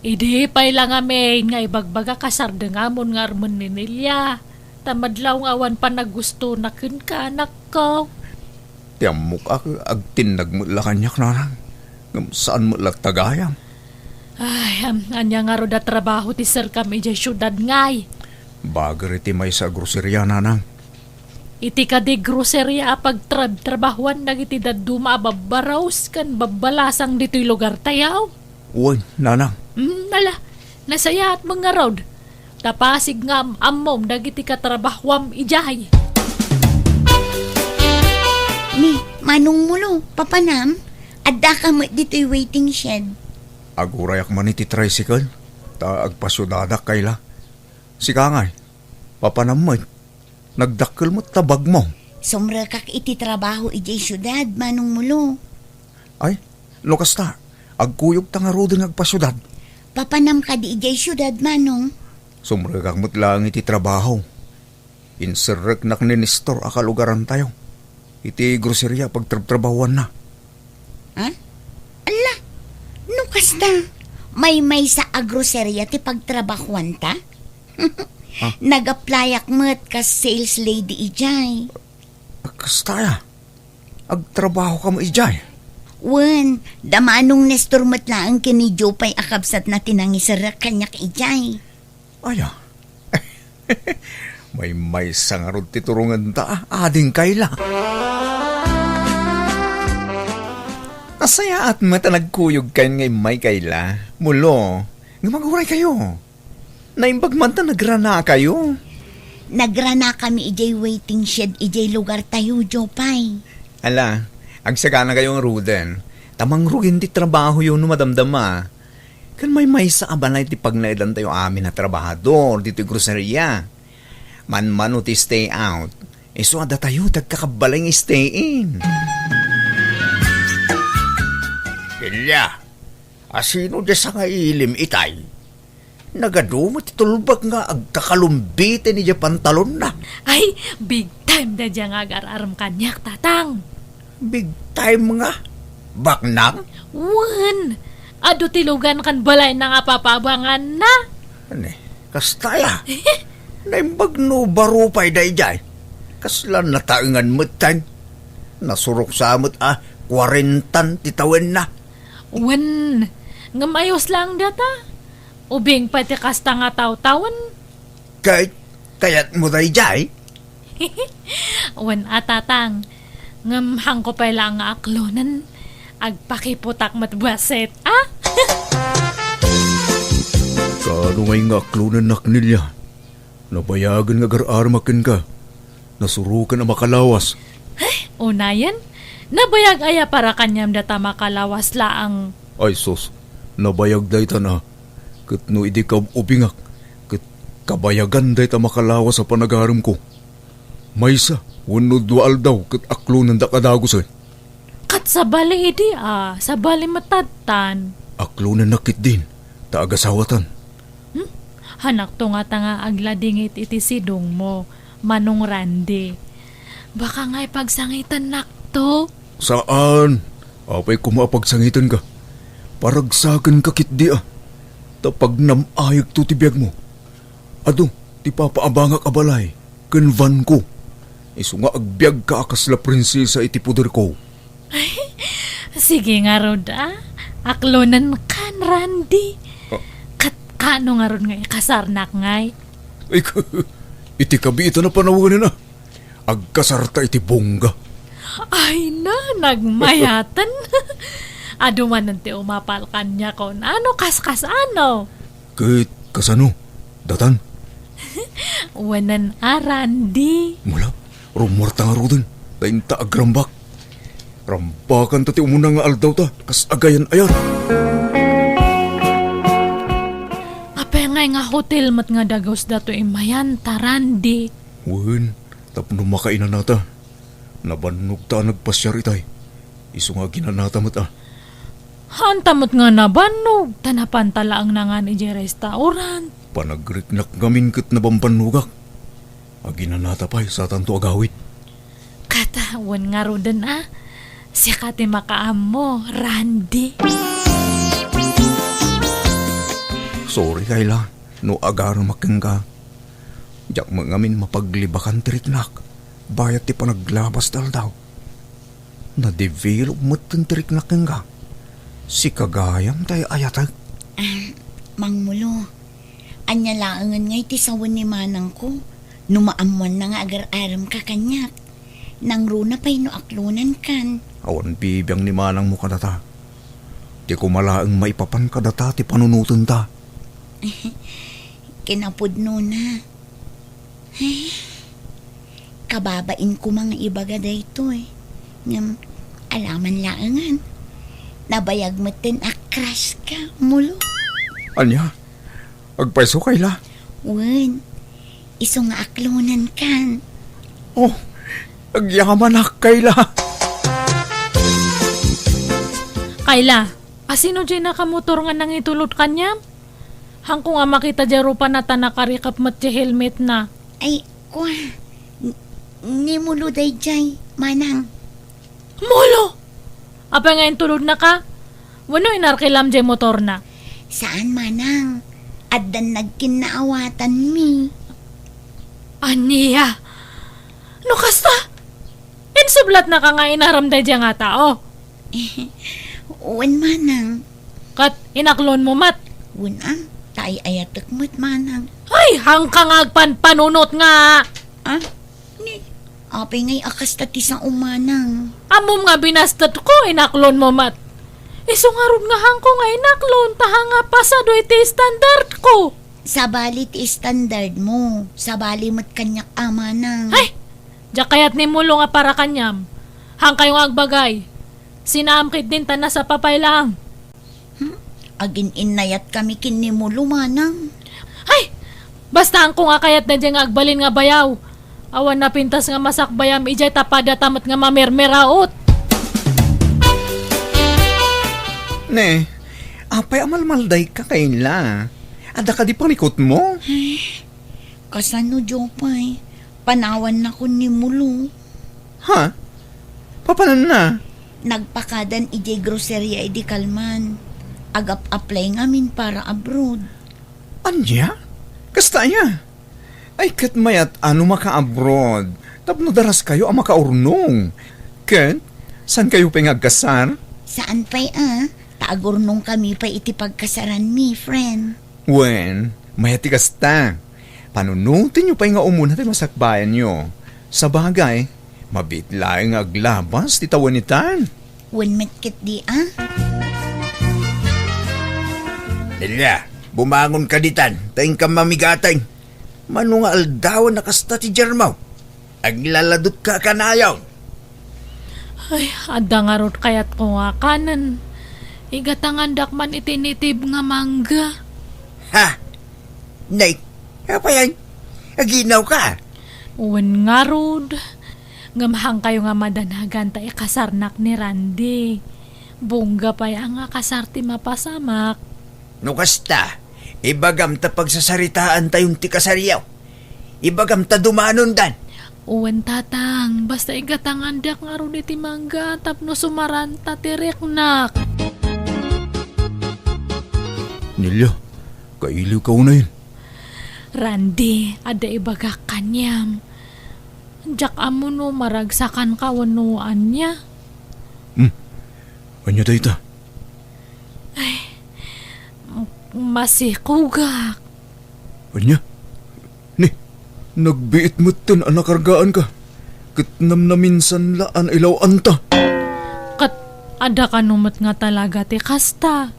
Idi pay lang amin nga ibagbaga kasardengamon nga arman ni Nilya. Tamadlaw nga awan pa nagusto na kun ka, anak ko. Tiyamok ak agtinag mo lakanyak nanang. Ngam saan mo latagayam? Ay, anya nga ro da trabaho ti sir kami di syudad ngay. Bagar iti may sa grocerya nanang. Iti ka di grocerya apag trabahuan dagiti daduma babaraws kan babalasang dito'y lugar tayaw. Uy, nanang. Nala, nasaya at mga road. Tapasig nga amom dagiti katrabahwam ijay. Ni, manong mulo, papanam, adda ka mo dito'y waiting shed. Agurayak man iti tricycle. Ta agpasyudadak kayla. Sikangay, papanamot. Nagdakkel mo tabag mo. Sumra kak iti trabaho ijay syudad, manong mulo. Ay, lukas ta. Agkuyog ta nga rodin agpasyudad. Papanam ka di ijay syudad, manong. Sumragak mo't lang iti trabaho. Inserrek nak ni Nestor akalugaran tayo. Iti grocerya pagtrabahuan na. Ha? Ala, no kasta. May sa agroserya ti pagtrabahuan ta? Nag-applyak mo't ka sales lady ijay. Kastaya, agtrabaho ka mo ijay. Wen, damanong Nestor mo't lang kini Jopay akabsat na tinangisara kanyak ijay. Aya, may sangarod titurungan ta, ading kayla. Asaya at mata nagkuyog kayo ngay may kayla. Mulo, nga maguray kayo. Naimbag man ta nagrana kayo. Nagrana kami ijay waiting shed ijay lugar tayo, Jopay. Ala, agsagana kayong ruden. Tamang rugin di trabaho yun madamdama. Kan may sa abanay ti pagnailan tayo amin na trabahador dito groceria. Man ti stay out. Iso ada tayo tagkakabalang stay in. Ilya, asino di sa nga ilim itay? Nagaduma ti tulbag nga agkakalumbite ni di pantalon na. Ay, big time da dyan agar-aram kanyak, tatang. Big time nga. Baknang? Wan, ado tilugan kan balay na nga papabangan na. Ano, kastaya. Naimbag no barupay da ijay. Kaslan nataangan mo tan. Nasurok sa amot 40 titawin na. Wan, nga mayos lang data. Ubing pati kasta nga taw-tawan. Kayat mo da ijay? Wan atatang, ngamhang ko pa lang nga aklonan. Agpakiputak matbuaset, ah? Kano may nga aklunan nak nilya. Nabayagan nga gar-armakin ka. Nasurukan na makalawas. Unayan, nabayag aya para kanyam data makalawas laang. Ay sos, nabayag day ta na. Kat no idi ka ubingak. Kat kabayagan day ta makalawas sa panagaram ko. Maysa, wano dual daw kat aklunan da kadagos eh. Kat sa bali idi sa bali matatan. Aklo na nakit din, taagasawatan. Hanak to nga tanga agladingit iti sidong mo, Manong Randy. Baka nga'y pagsangitan nakto. Saan? Apay kumapagsangitan ka. Paragsagan kakit di ah. Tapag namayag to tibiyag mo. Ado, ti papaabangak abalay, kanvan ko. Isu nga agbyag ka akas la prinsesa iti puder ko. Sige nga rod aklonan kan Randy. Kat kano nga rod nga kasarnak ngay. Ay, iti kabita na panawagan na. Agkasarta iti bongga. Ay na, nagmayatan. Ado man nanti umapal kanya ko. Ano kaskas ano? Kahit kasano, datan. Wanan Randy. Mula, rumorta nga rodin. Dain ta agrambak. Rambakan tati umuna nga aldaw ta. Kas agayan ayar. Apay nga hotel mat nga dagos dato imayan ta Randy. Wen, tapno makainan nata. Nabannog ta nagpasyar itay. Isu nga ginanata mat ah. Hantamot nga nabanog. Tanapantala ang nangan iji restaurant. Panagriknak gamin kat nabampanugak. Aginanata pa'y sa tanto agawit. Katawan nga rodan siya kati makaam mo, Randy. Sorry Kayla, no agar making ka. Diyak mangamin mapaglibakan triknak. Bayat ti panaglabas dal daw. Na-develop mo't ng triknak ka. Si kagayam tayo ayatag. Mangmulo, anya laangan ngay ti sawan ni manang ko. Numaamuan na nga agar-aram ka kanyak. Nang runa pa'y no aklunan kan. Awan bibiyang ni manang mo kadata. Di ko malaang maipapan kadata ti panunutan ta. Kinapod no na. Ay, kababain ko mga ibaga dayto eh. Ngam, alaman laangan. Nabayag mo tin akras ka, mulo. Anya? Agpaiso Kayla. Wen, iso nga aklunan kan. Oh, agyaman na Kayla. Kayla, asino dyan nakamotor nga nang itulot kanya? Hangko nga makita dyan pa na tanakarikap mat di helmet na. Ay, kwa. Ni mulo day jay, manang. Molo! Apa nga yung tulod na ka? Wano inarkilam dyan motor na? Saan manang? Addan nagkinaawatan mi. Aniya! No kasta? Insublat na ka nga inaramday dyan nga tao. Uwan manang. Kat inaklon mo mat. Uwan tay ayatek mo't manang. Ay, hangkang agpanpanunot nga. Ah? Ni, apay ngay akas tati sa umanang. Amom nga binastat ko, inaklon mo mat. Isungarod nga hangko nga inaklon, taha nga pasado iti standard ko. Sabali ti standard mo. Sabali mo't kanyak amanang. Ay, diya kayat ni mulo nga para kanyam. Hang kayong agbagay. Sinaamkit din ta na sa papay lang. Agin inayat kami kinimulo manang. Ay, basta ang nga kayat na dyan nga agbalin nga bayaw. Awan na pintas nga masakbayam, ijay tapada tamat nga mamermeraot. Ne, apay amalmalday ka Kayla. Ada ka di panikot mo? Kasano Jopay? Panawan na ko ni mulo. Ha? Papanan na? Nagpakadan ijay groceria idi kalman. Agap-apply ngamin para abroad. Anya? Kasta niya? Ay kat mayat ano maka-abroad. Tapno daras kayo ang makaurnong. Kat, saan kayo pangagkasar? Saan pa'y Taagurnong kami pa iti pagkasaran mi, friend. Wen, mayati kasta. Panunutin nyo pa nga umuna tayo masakbayan nyo. Sa bagay, mabitlaing aglabas ti tawanitan. Wen metkit di Nila, bumangon ka ditan, tayong ka mamigatay. Mano nga aldawan na kasta ti Jermaw. Aglaladot ka kanayaw. Ay, adda nga rot kayat ko nga kanan. Igatangandak man itinitib nga mangga. Ha? Nay, apa yan? Aginaw ka. Uwan nga rod. Ngamahang kayo nga madanagan tayo kasarnak ni Randy. Bungga pa yang nga kasarti mapasamak. No kasta, ibagam ta pagsasaritaan tayong ti kasaryaw. Ibagam ta dumanon dan. Uwan tatang, basta igatangan dak nga ron iti mangga tapno sumaranta tireknak. Nilya, kailiw ka una yun. Randy, ada ibaga kanyam. Jak amo no maragsakan ka wanuan niya. Anya tayo ta? Masih kugak. Anya? Nagbiit mo tin ang nakargaan ka. Kitnam na minsan laan ilaw anta. Kat ada kanumot nga talaga ti kasta.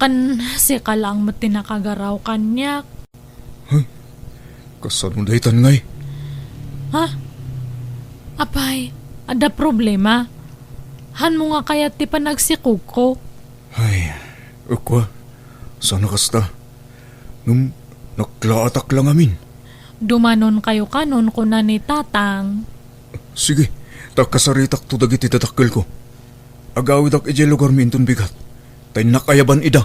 Kan si kalang mo tinakagaraw kanyak. Kasano dahitan ngay? Ha? Apay, ada problema? Han mo nga kaya ti panagsikog ko? Ay, ukwa. Sana kasta. Nung naklaatak lang amin. Dumanon kayo kanon ko na ni tatang. Sige, takasaritak to dagiti tatakkel ko. Agawid ak ije lugar minton bigat. Tay nakayaban ida.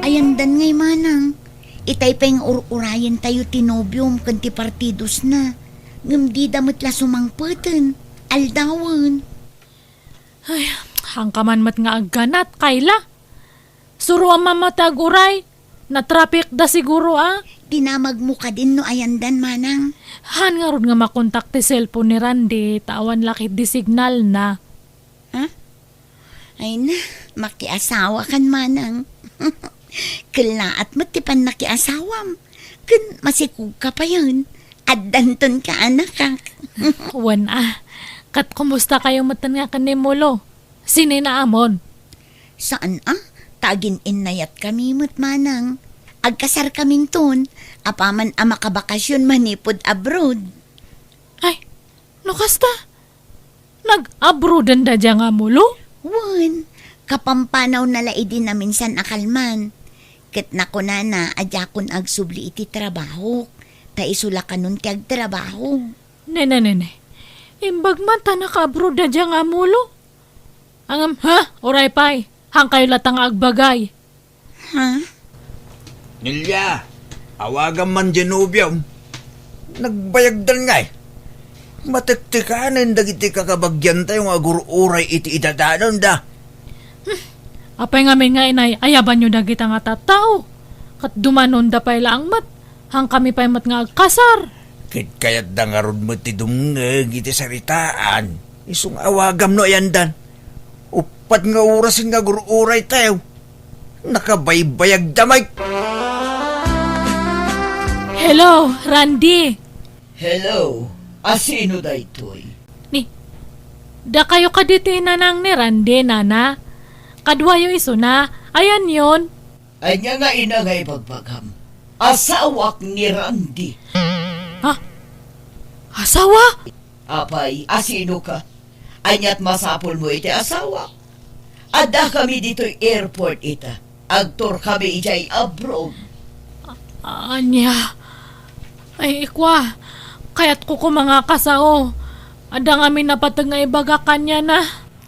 Ayandan ngay manang. Itay pa yung urayan tayo tinobyom kan ti partidos na. Ngam di damot la sumangpatan. Aldawan. Ay, hangkaman mat nga agganat, Kayla. Suro ang mamatag uray. Na-traffic da siguro Dinamag mo ka din no ayandan manang. Han nga ron nga makontak ti cellphone ni Randy. Tawan lakit di signal na. Ay na, makiasawa kan manang. Kalaat mo tipan nakiasawam. Kun masikug ka pa yun. At danton ka anak ka. Wan kat kumusta kayo matan nga kanimulo? Sinina amon? Saan Tagin inayat kami mo't manang. Agkasar kaming ton. Apaman ang makabakasyon manipod abroad. Ay, nakasta? Nag-abroadan da dya nga mulo? Wan, kapampanaw na laidi na minsan akalman. Ket nako na adjakon agsubli iti trabaho. Ta isula kanon ti agtrabaho. Nene. Imbag man ta naka-abroad da dya nga mulo? Angam, oray pay. Hang kayo latang agbagay. Nilya, awagan man Genovium. Nagbayagdan ngay. Matiktikanin dagiti kakabagyan tayong agururay iti idadanon da. Apay ngamin nga inay, ayaban nyo dagit nga tatao. Kat dumanon da pay lang mat. Hang kami pay mat nga agkasar. Kit kayat da nga ron mo ti dumngeg iti saritaan. Isong awagam no ayandan. Upat nga orasin nga gururay tayo. Nakabaybayag damay. Hello, Randy. Hello, asino da ito'y? Da kayo kaditi na nang ni Randy, nana. Kadwa yung iso na. Ayan yon. Ay nga ina nga ipagpagam. Asawak ni Randy. Asawa? Apay, asino ka? Anyat masapol mo iti asawa. Ada kami dito'y airport ita. Agtor kami ijay abroad. Anya. Ay, ikwa. Kaya't ko mga kasao. Ada nga minapatag nga ibaga kanya na.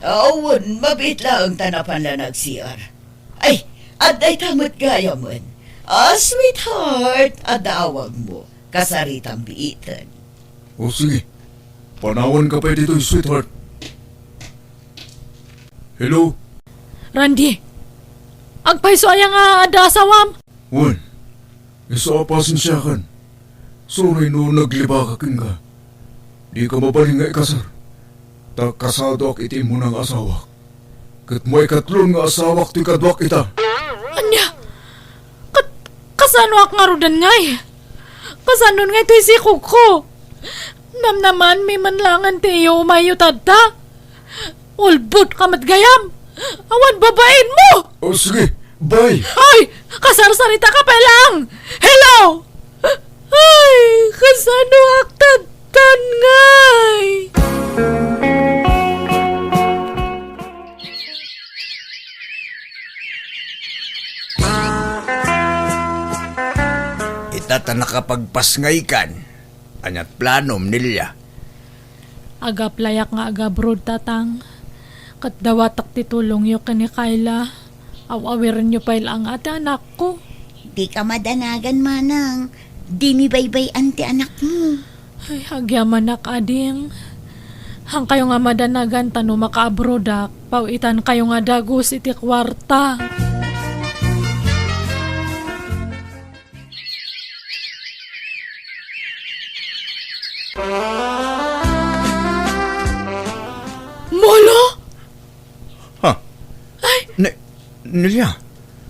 Awan, mabit lang tanapan lang nagsiyar. Ay, aday tamot gaya man. Sweetheart, adawag mo. Kasaritang biitan. O sige, panawan ka pa dito, sweetheart. Hello? Randy. Agpaiso aya nga ada asawam. Wan, isa pasensya kan. Sorry no nagliba ka ka. Di ka mabaling nga ikasar. Ta kasado ak iti mo ng asawak. Kat mo ikatlon nga asawak ti kadwak ita. Anya? Kasano ak nga rudan ngay? Kasano nga ito isikog ko? Naman may manlangan tiyo umayo tadta. Ulbut kamat gayam. Awan babain mo! O sige, bye! Ay! Kasarsarita ka pa lang! Hello! Ay! Kasano aktatan ngay! Itata nakapagpasngay kan. Anyat planom nilya. Aga playak nga aga brood tatang. Kat dawatak titulong yu kani Kayla. Awawiran nyo pa ilang ate anak ko. Di ka madanagan, manang. Di mi baybay anti anak mo. Ay, agyaman nak ading. Hang kayo nga madanagan tano makaabrodak. Pawitan kayo nga dagos iti kwarta. Molo? Ha? Nelia,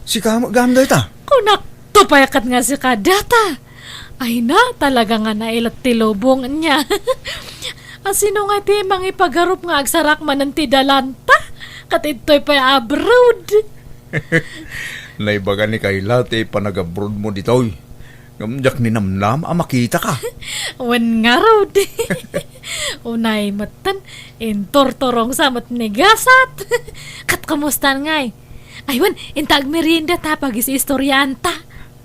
si ka gamday ta? Kunak, tupayakat nga si kadata. Ay na, talaga nga nailat tilobong niya. Asino nga ti mang ipagarup nga agsarak man ng tidalanta. Kat ito'y pa abroad. Naibaga ni Kayla ti panag-abroad mo ditoy. Ngamjak ni namnam, makita ka. Wan nga road. Unay matan, intortorong samat ni gasat. Kat kamustan ngay. Aywan, intag merienda ta pagis istoryanta.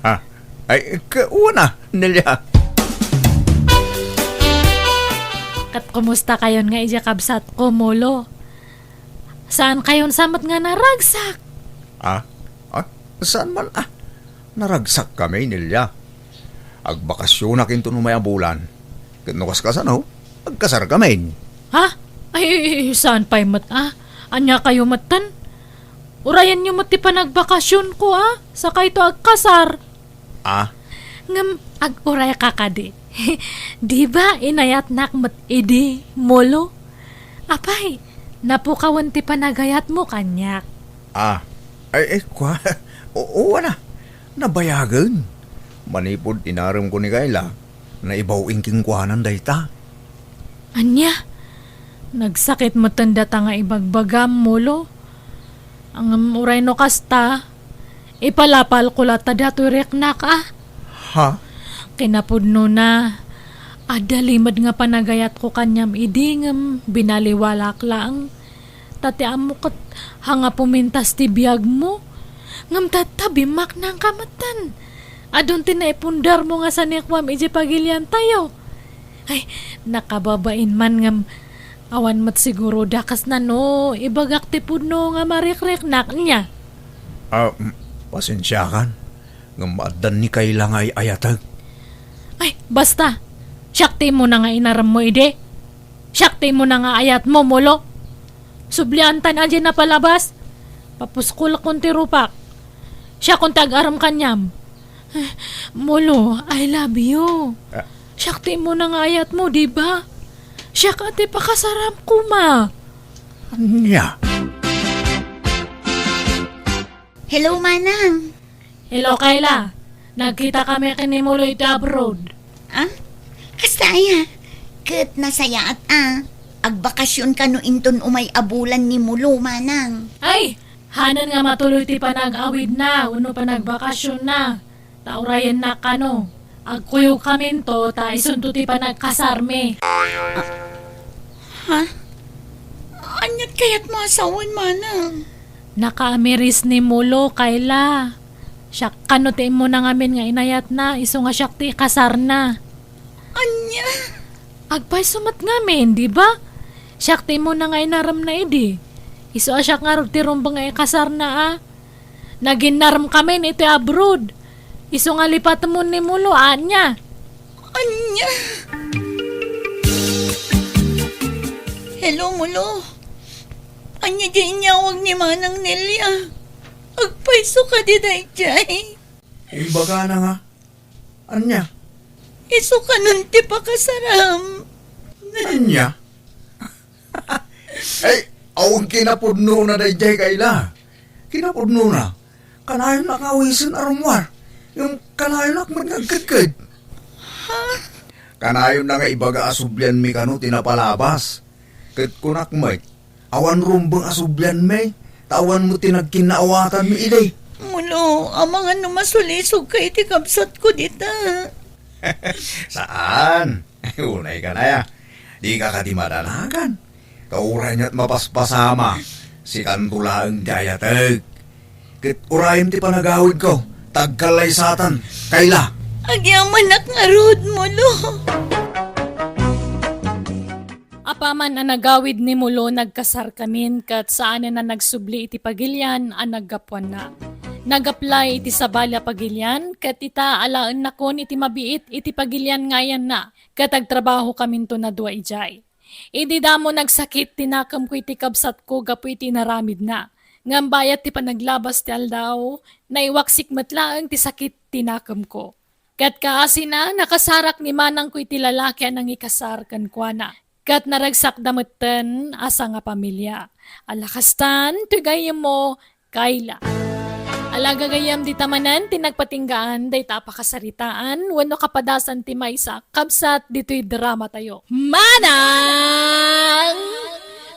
Ha? Ay, kauna, Nelia. Kat kumusta kayon nga ija kabsat ko, Molo? Saan kayon samat nga naragsak? Saan man naragsak kami, Nelia. Agbakasyon na kinto numay bulan. Kinukas ka sa no? Agkasar kami. Ha? Ay, saan pa'y Anya kayo matan? Urayan nyo mati pa nagbakasyon ko, Saka ito agkasar. Ngam, ag-uray ka kadi. Di ba inayat nak mat idi, Molo? Apay, napukawan ti panagayat mo kanyak. Kwa? Oo na. Nabayagan. Manipod inaram ko ni Kayla na ibaw ingking kuhanan dayta. Anya? Nagsakit mo tanda ta nga ibagbagam, Molo? Ang uray no kasta, ipalapal ko lata dato reknak Ha? Kinapudno na. Adalimad nga panagayat ko kanyam idingam binaliwalak lang. Tati amukot hanga pumintas ti biyag mo. Ngam tatabimak ng kamatan. Adon tinaipundar mo nga sa nekwam iji pagilian tayo. Ay, nakababain man ngam awan mat siguro dakas na no. Ibagak ti pudno nga marikreknak niya. Pasensya kan. Ngamadan ni Kayla nga ayatag. Ay, basta. Syakti mo na nga inaram mo, ide. Syakti mo na nga ayat mo, Molo. Subliantan aja na palabas. Papuskul akong tirupak. Siya kung tag-aram kanyam. Molo, I love you. Syakti mo na nga ayat mo, di ba? Siya ka ati pakasaram ko, ma. Anya? Hello, manang. Hello, Kayla. Nagkita kami kini Molo iti abroad. Kasta aya. Kat nasaya at agbakasyon ka no inton umay abulan ni Mulo, manang. Ay, hanan nga matuloy ti panag-awid na, uno panagbakasyon na. Taurayan na kano. Agkuyo kami to, ta isunto ti panagkasarme. Anyat kayat masawan, manang. Nakaamiris ni Mulo, Kayla. Siya kanutin mo na ngamin nga inayat na, iso nga siya ti kasar na. Anya? Agpay sumat ngamin, di ba? Siya ti mo na nga inaram na idi. Iso siya nga ti rumbang nga kasar na Naginaram kami iti abroad. Iso nga lipat mo ni Mulo, anya. Anya? Hello, Mulo. Anya di inyawag ni Manang Nelia. Agpaiso ka di day jay. Ibaga na nga. Anya? Iso ka nun ti pakasaram. Anya? Ay, awang kinapudno na dayjay Kayla. Kinapudno na. Kanayon na kawisan arumwar. Yung kanayon na magagagad. Kanayon na nga ibaga asubyan mi kano tinapalabas. Kat kunak may, awan rumbang asubyan may. Tawan mo tinagkinaawatan mi ilay. Mulo, amang ano masulisog ka iti kapsat ko dita. Saan? Unay ka na ya. Di ka di madanagan. Kauray niya't mapaspasama. Si Kantula ang dayatag. Kit urayim ti panagawid ko. Tagkalay satan. Kayla. Agyaman ak nga rod, Mulo. Apa apaman ang nagawid ni Mulo nagkasar kamin kat saan na nagsubli iti pagilyan ang naggapuan na. Nag-apply iti sabali pagilyan kat ita alaan na kon iti mabiit iti pagilyan ngayan na kat agtrabaho kamin to na dua ijay. Idi damo nagsakit tinakam ko iti kabsat ko gapu iti naramid na. Ngambayat ti panaglabas ti aldaw na iwaksik matlaang ti sakit tinakam ko. Kat kaasi na nakasarak ni manang ko iti lalaki anang ikasar kan kuana. Kat naragsak dametten asa nga pamilya. Alakastan tugayem mo Kayla. Alaga gayam di tamanan, tinagpatinggaan, day tapakasaritaan, wano kapadasan ti maysa, kabsat dito'y drama tayo. Manang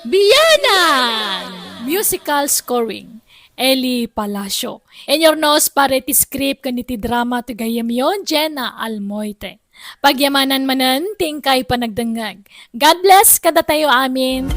Biyanan! Musical scoring, Eli Palacio. And your nose para iti script kaniti drama ti gayam yon, Jenna Almoite. Pagyamanan manan, tingkay panagdangag. God bless kada tayo amin.